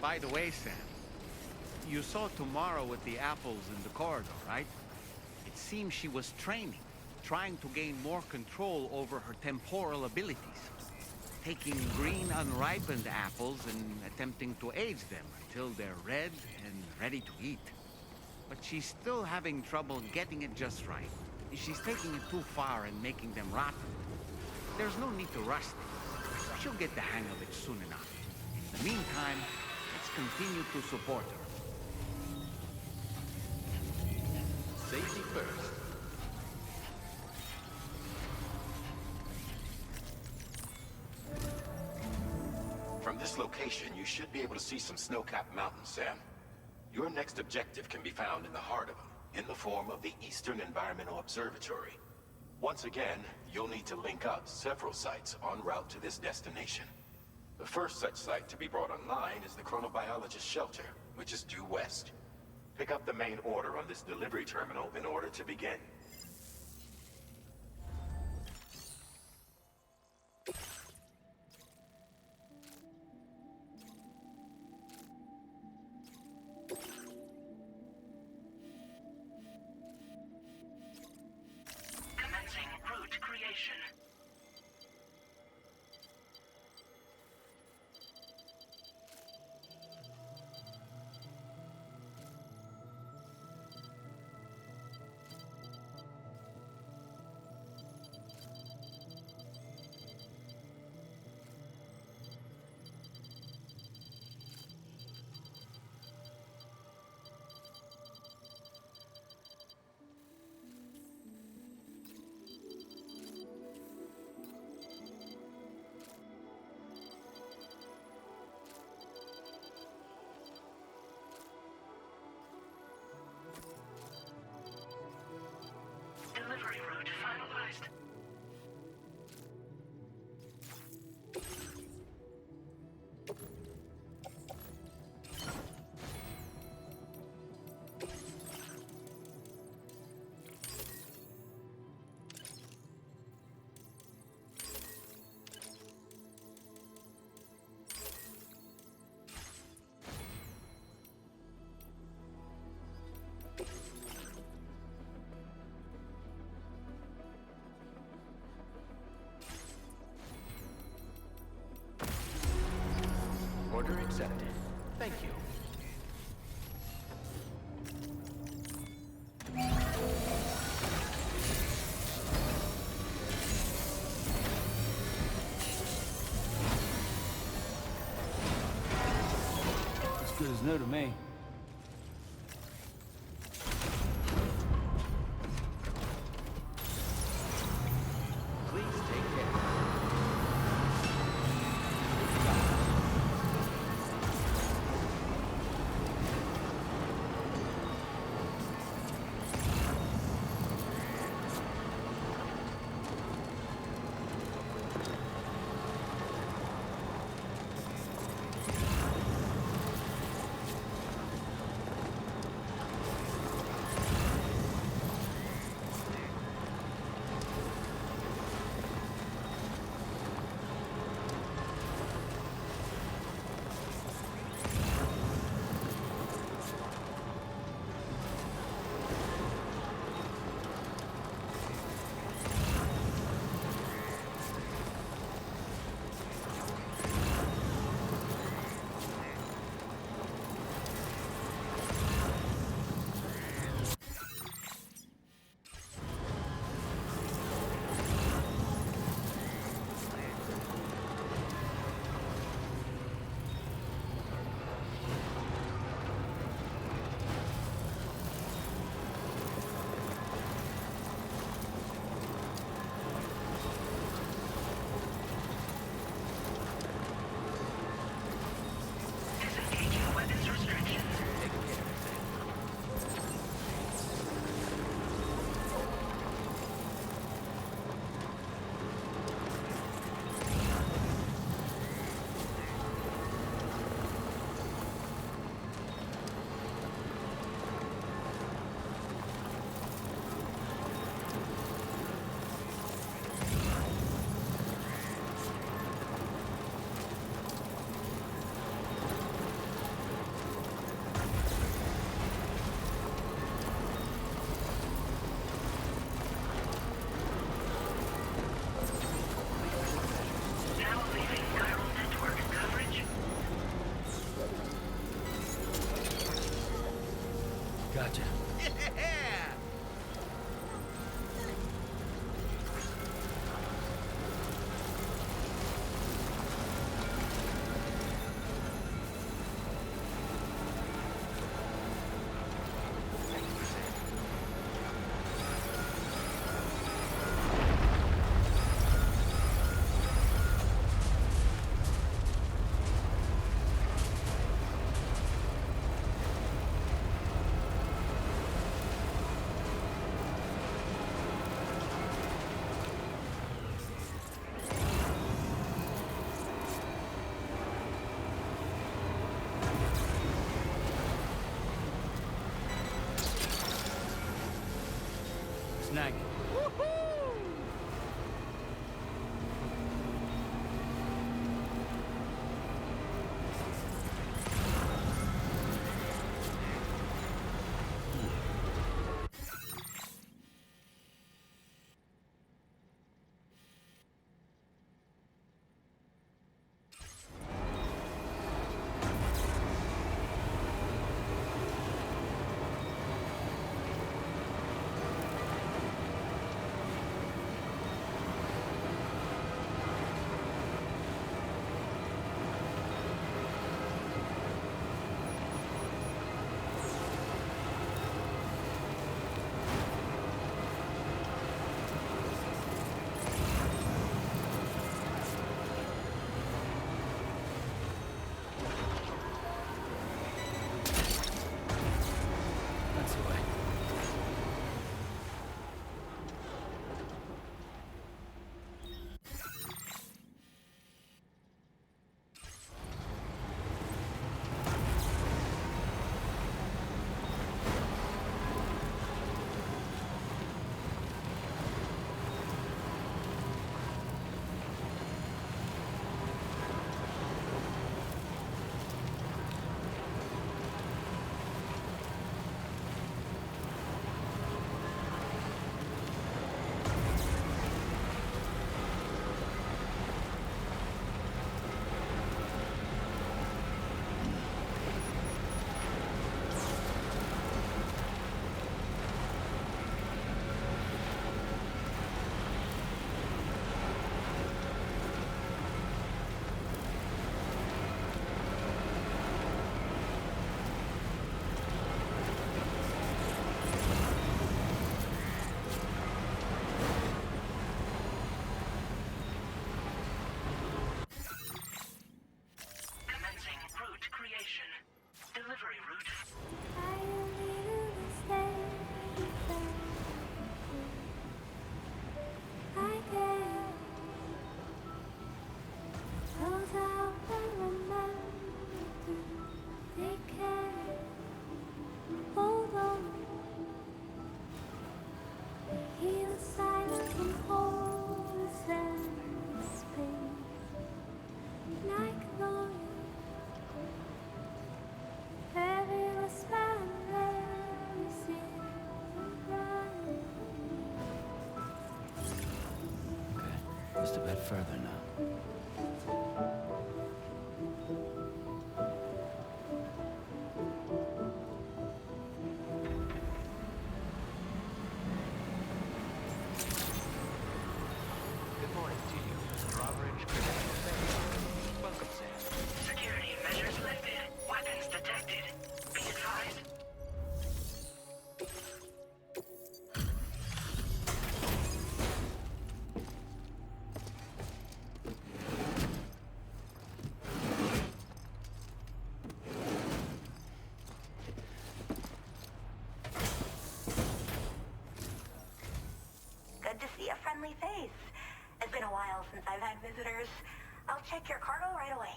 By the way, Sam, you saw Tomorrow with the apples in the corridor, right? It seems she was training, trying to gain more control over her temporal abilities. Taking green unripened apples and attempting to age them until they're red and ready to eat. But she's still having trouble getting it just right. She's taking it too far and making them rotten. There's no need to rush things. She'll get the hang of it soon enough. In the meantime, let's continue to support her. Safety first. From this location, you should be able to see some snow-capped mountains, Sam. Your next objective can be found in the heart of them, in the form of the Eastern Environmental Observatory. Once again, you'll need to link up several sites en route to this destination. The first such site to be brought online is the Chronobiologist Shelter, which is due west. Pick up the main order on this delivery terminal in order to begin. Commencing route creation. Order accepted. Thank you. As good as new to me. Please take care. Just a bit further now. Good morning to you, Drawbridge Credential Bay. Welcome, Sam. Security measures lifted. Weapons detected. Be advised. Good to see a friendly face. It's been a while since I've had visitors. I'll check your cargo right away.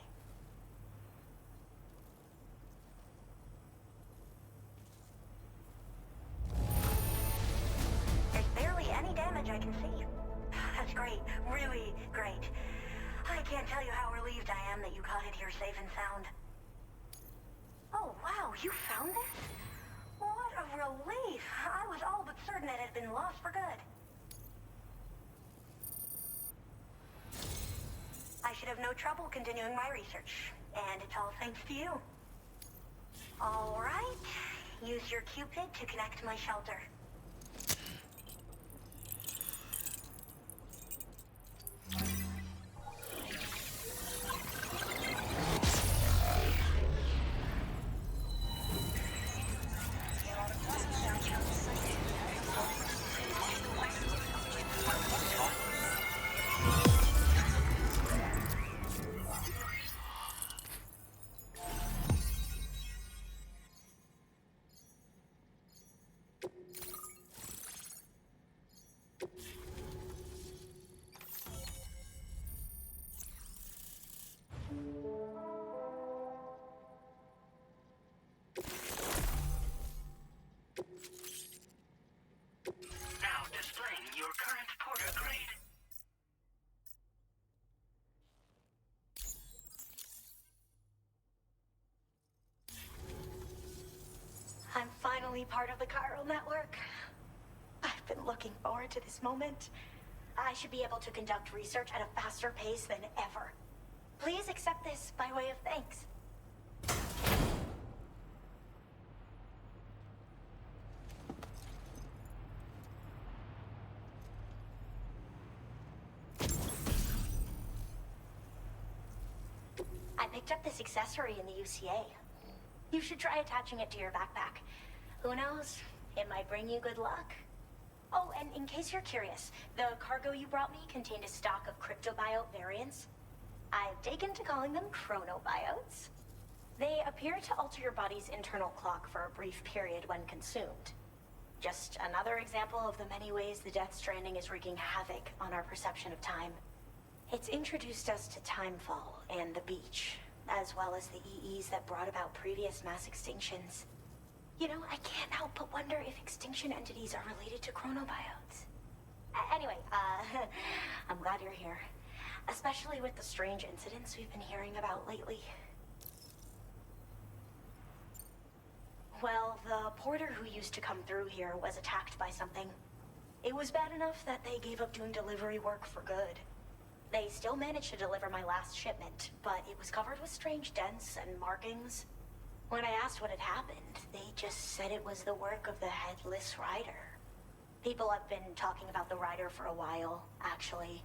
There's barely any damage I can see. That's great. Really great. I can't tell you how relieved I am that you got it here safe and sound. Oh, wow, you found this? What a relief. I was all but certain it had been lost for good. I should have no trouble continuing my research, and it's all thanks to you. All right, use your Cupid to connect my shelter. Now displaying your current porter grade. I'm finally part of the chiral network. I've been looking forward to this moment. I should be able to conduct research at a faster pace than ever. Please accept this by way of thanks. I picked up this accessory in the UCA. You should try attaching it to your backpack. Who knows? It might bring you good luck. Oh, and in case you're curious, the cargo you brought me contained a stock of cryptobiote variants. I've taken to calling them chronobiotes. They appear to alter your body's internal clock for a brief period when consumed. Just another example of the many ways the Death Stranding is wreaking havoc on our perception of time. It's introduced us to Timefall and the beach, as well as the EEs that brought about previous mass extinctions. You know, I can't help but wonder if extinction entities are related to chronobiotes. Anyway, I'm glad you're here. Especially with the strange incidents we've been hearing about lately. Well, the porter who used to come through here was attacked by something. It was bad enough that they gave up doing delivery work for good. They still managed to deliver my last shipment, but it was covered with strange dents and markings. When I asked what had happened, they just said it was the work of the Headless Rider. People have been talking about the Rider for a while, actually.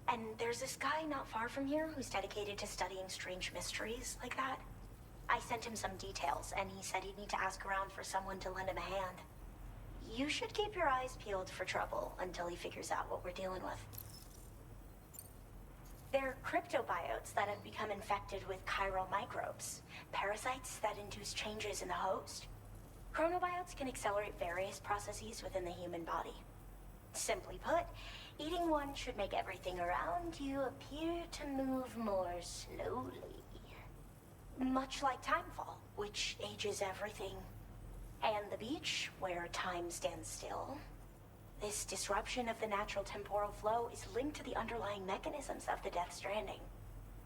And there's this guy not far from here who's dedicated to studying strange mysteries like that. I sent him some details, and he said he'd need to ask around for someone to lend him a hand. You should keep your eyes peeled for trouble until he figures out what we're dealing with. They're cryptobiotes that have become infected with chiral microbes, parasites that induce changes in the host. Chronobiotes can accelerate various processes within the human body. Simply put, eating one should make everything around you appear to move more slowly. Much like Timefall, which ages everything. And the beach, where time stands still. This disruption of the natural temporal flow is linked to the underlying mechanisms of the Death Stranding.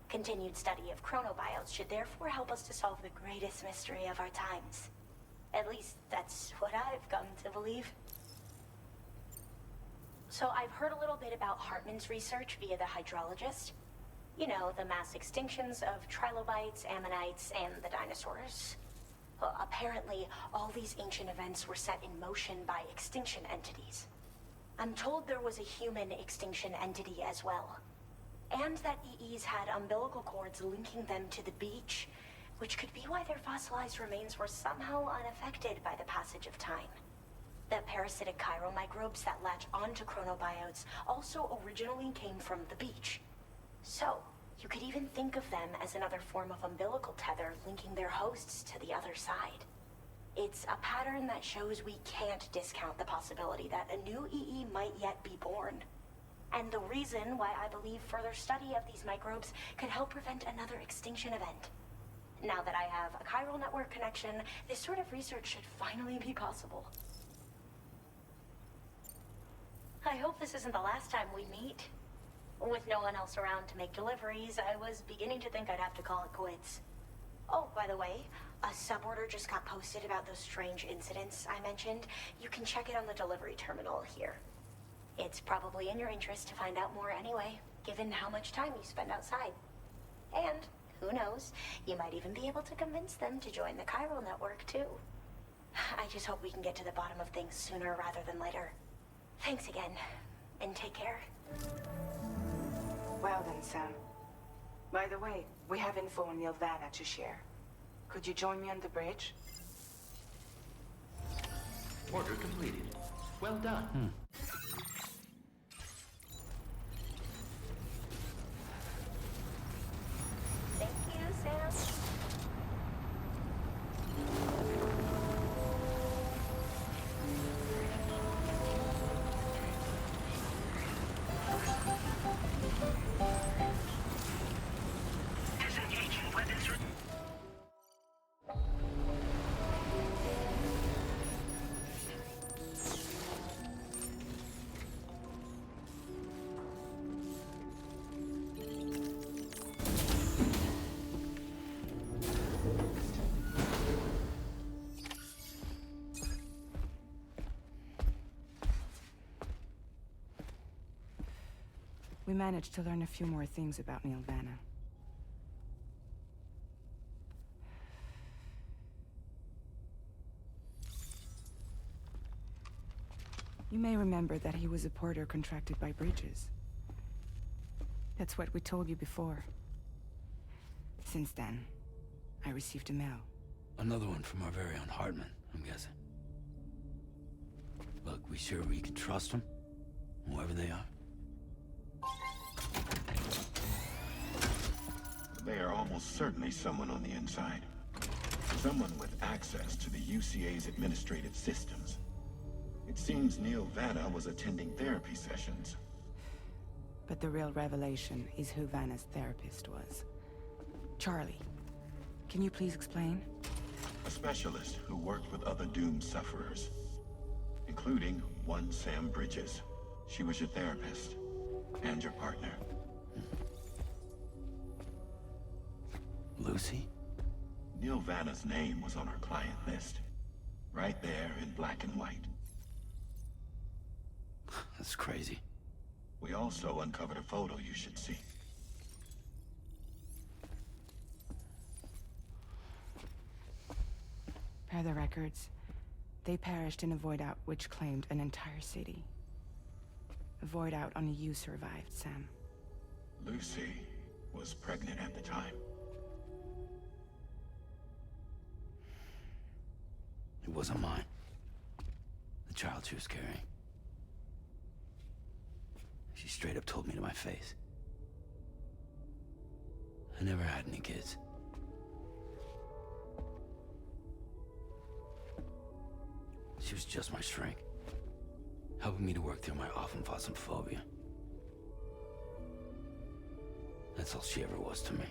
Continued study of chronobiotes should therefore help us to solve the greatest mystery of our times. At least, that's what I've come to believe. So I've heard a little bit about Hartman's research via the hydrologist. You know, the mass extinctions of trilobites, ammonites, and the dinosaurs. Well, apparently, all these ancient events were set in motion by extinction entities. I'm told there was a human extinction entity as well. And that EEs had umbilical cords linking them to the beach, which could be why their fossilized remains were somehow unaffected by the passage of time. The parasitic chiromicrobes that latch onto chronobiotes also originally came from the beach. So, you could even think of them as another form of umbilical tether linking their hosts to the other side. It's a pattern that shows we can't discount the possibility that a new EE might yet be born. And the reason why I believe further study of these microbes could help prevent another extinction event. Now that I have a chiral network connection, this sort of research should finally be possible. I hope this isn't the last time we meet. With no one else around to make deliveries, I was beginning to think I'd have to call it quits. Oh, by the way, a suborder just got posted about those strange incidents I mentioned. You can check it on the delivery terminal here. It's probably in your interest to find out more anyway, given how much time you spend outside. And, who knows, you might even be able to convince them to join the chiral network, too. I just hope we can get to the bottom of things sooner rather than later. Thanks again, and take care. Well then, Sam. By the way, we have info on Nilvana to share. Could you join me on the bridge? Order completed. Well done. Thank you, Sam. Disengaging weapons. We managed to learn a few more things about Nilvana. You may remember that he was a porter contracted by Bridges. That's what we told you before. Since then, I received a mail. Another one from our very own Hartman, I'm guessing. Look, we sure we can trust them? Whoever they are? They are almost certainly someone on the inside. Someone with access to the UCA's administrative systems. It seems Neil Vanna was attending therapy sessions. But the real revelation is who Vanna's therapist was. Charlie, can you please explain? A specialist who worked with other doomed sufferers, including one Sam Bridges. She was your therapist and your partner. Lucy? Neil Vanna's name was on her client list. Right there in black and white. That's crazy. We also uncovered a photo you should see. Per the records, they perished in a void out which claimed an entire city. A void out only you survived, Sam. Lucy was pregnant at the time. It wasn't mine. The child she was carrying. She straight up told me to my face. I never had any kids. She was just my shrink, helping me to work through my often phobia. That's all she ever was to me.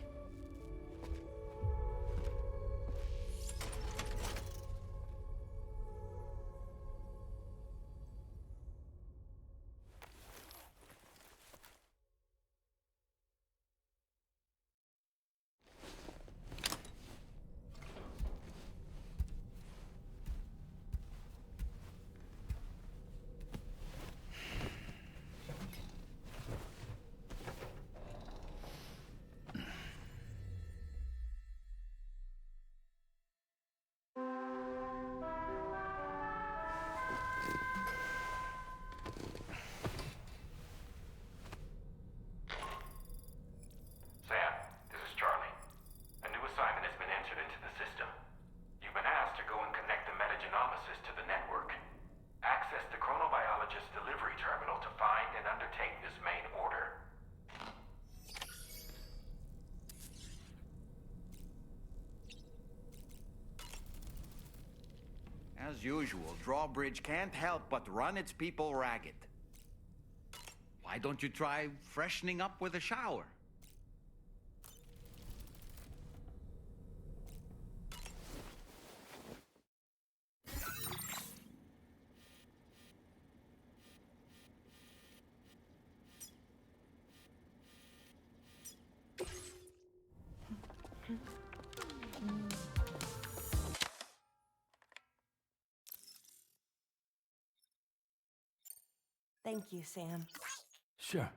As usual, Drawbridge can't help but run its people ragged. Why don't you try freshening up with a shower? Thank you, Sam. Sure.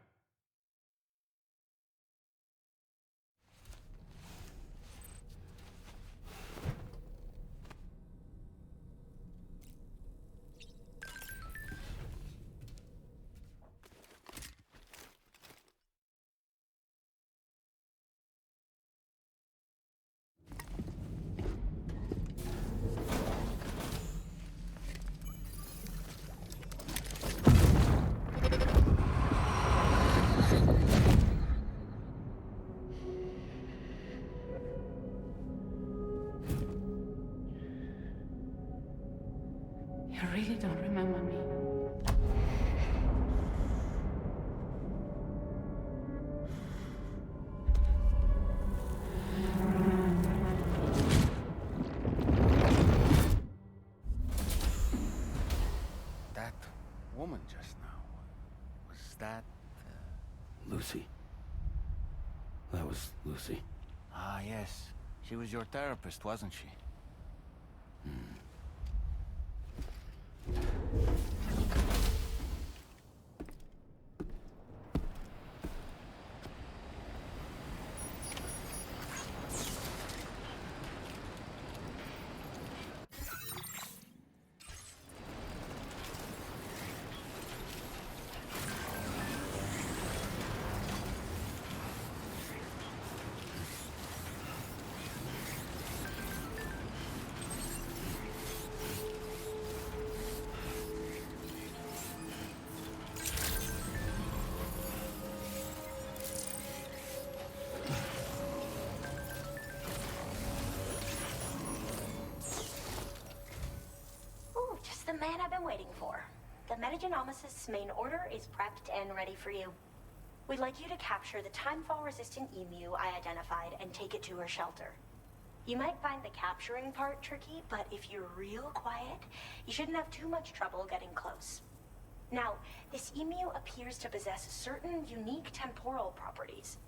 You really don't remember me. That woman just now, was that... Lucy. That was Lucy. Ah, yes. She was your therapist, wasn't she? Ooh, just the man I've been waiting for. The Metagenomicist's main order is prepped and ready for you. We'd like you to capture the timefall-resistant emu I identified and take it to her shelter. You might find the capturing part tricky, but if you're real quiet, you shouldn't have too much trouble getting close. Now, this emu appears to possess certain unique temporal properties.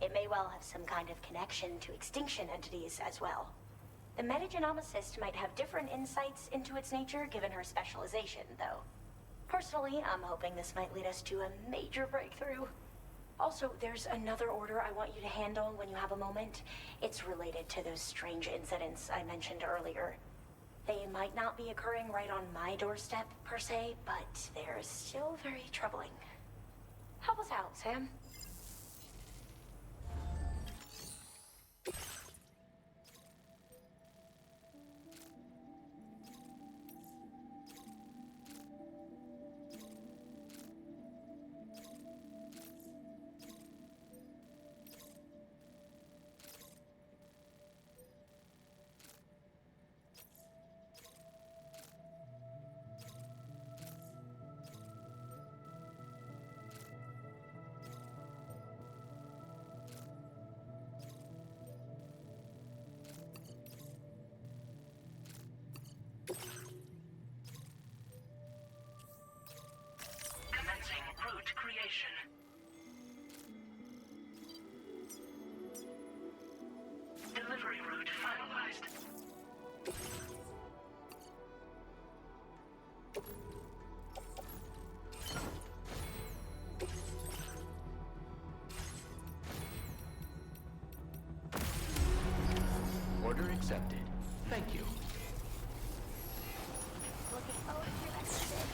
It may well have some kind of connection to extinction entities as well. The metagenomicist might have different insights into its nature given her specialization, though. Personally, I'm hoping this might lead us to a major breakthrough. Also, there's another order I want you to handle when you have a moment. It's related to those strange incidents I mentioned earlier. They might not be occurring right on my doorstep, per se, but they're still very troubling. Help us out, Sam. Commencing route creation. Delivery route finalized. Order accepted. Thank you. Looking forward to your next visit.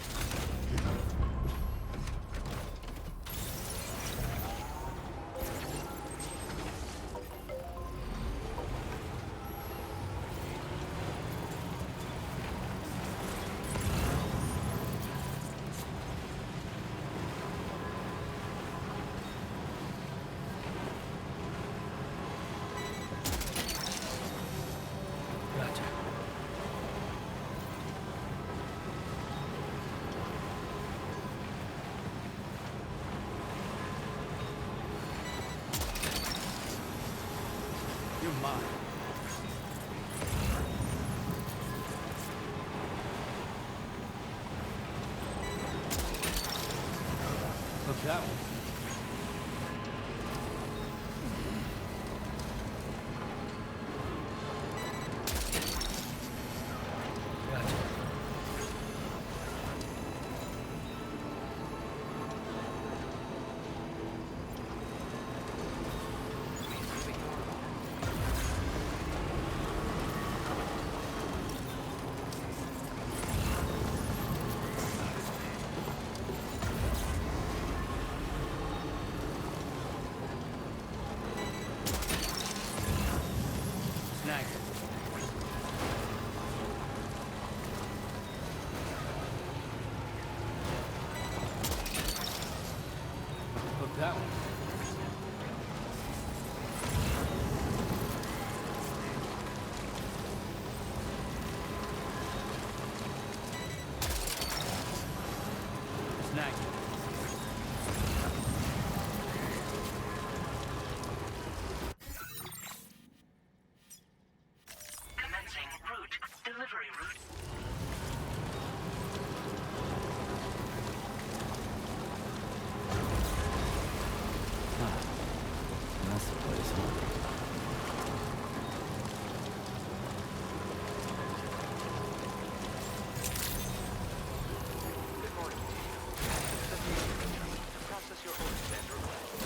Gotcha. You're mine. Look that one. Snag it. Look that one. Snag it. Commencing route. Delivery route. That's the place, huh? Good morning to you. This is the meeting to process your orders and requests.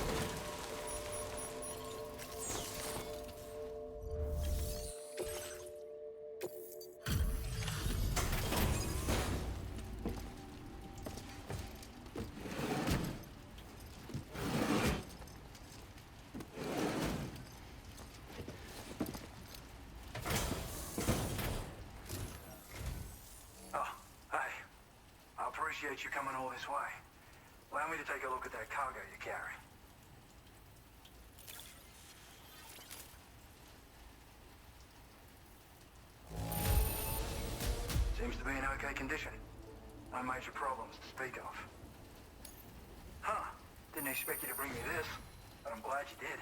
Oh, hey. I appreciate you coming all this way. Allow me to take a look at that cargo you carry. Seems to be in okay condition. No major problems to speak of. Huh. Didn't expect you to bring me this, but I'm glad you did.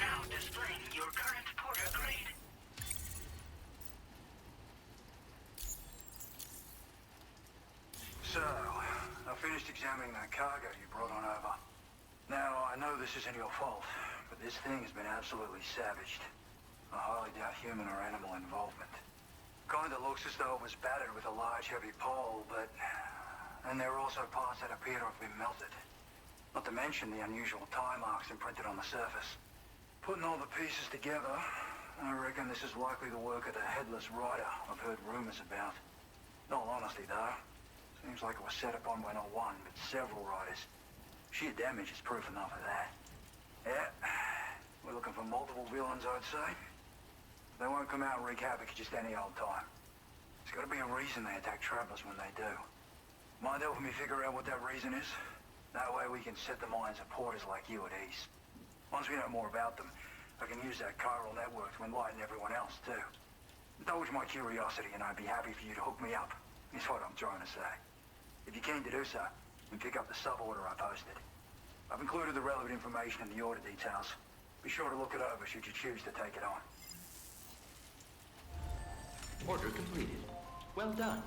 Now displaying your current porter grade. So, I finished examining that cargo you brought on over. Now, I know this isn't your fault, but this thing has been absolutely savaged. I highly doubt human or animal involvement. Kinda looks as though it was battered with a large heavy pole, but... And there are also parts that appear to have been melted. Not to mention the unusual tie marks imprinted on the surface. Putting all the pieces together, I reckon this is likely the work of the headless rider I've heard rumors about. In all honesty, though, seems like it was set upon by not one, but several riders. Sheer damage is proof enough of that. Yeah, we're looking for multiple villains, I'd say. They won't come out and wreak havoc at just any old time. There's got to be a reason they attack travelers when they do. Mind helping me figure out what that reason is? That way we can set the minds of porters like you at ease. Once we know more about them, I can use that chiral network to enlighten everyone else, too. Indulge my curiosity and I'd be happy for you to hook me up, is what I'm trying to say. If you're keen to do so, you can pick up the sub-order I posted. I've included the relevant information in the order details. Be sure to look it over should you choose to take it on. Order completed. Well done.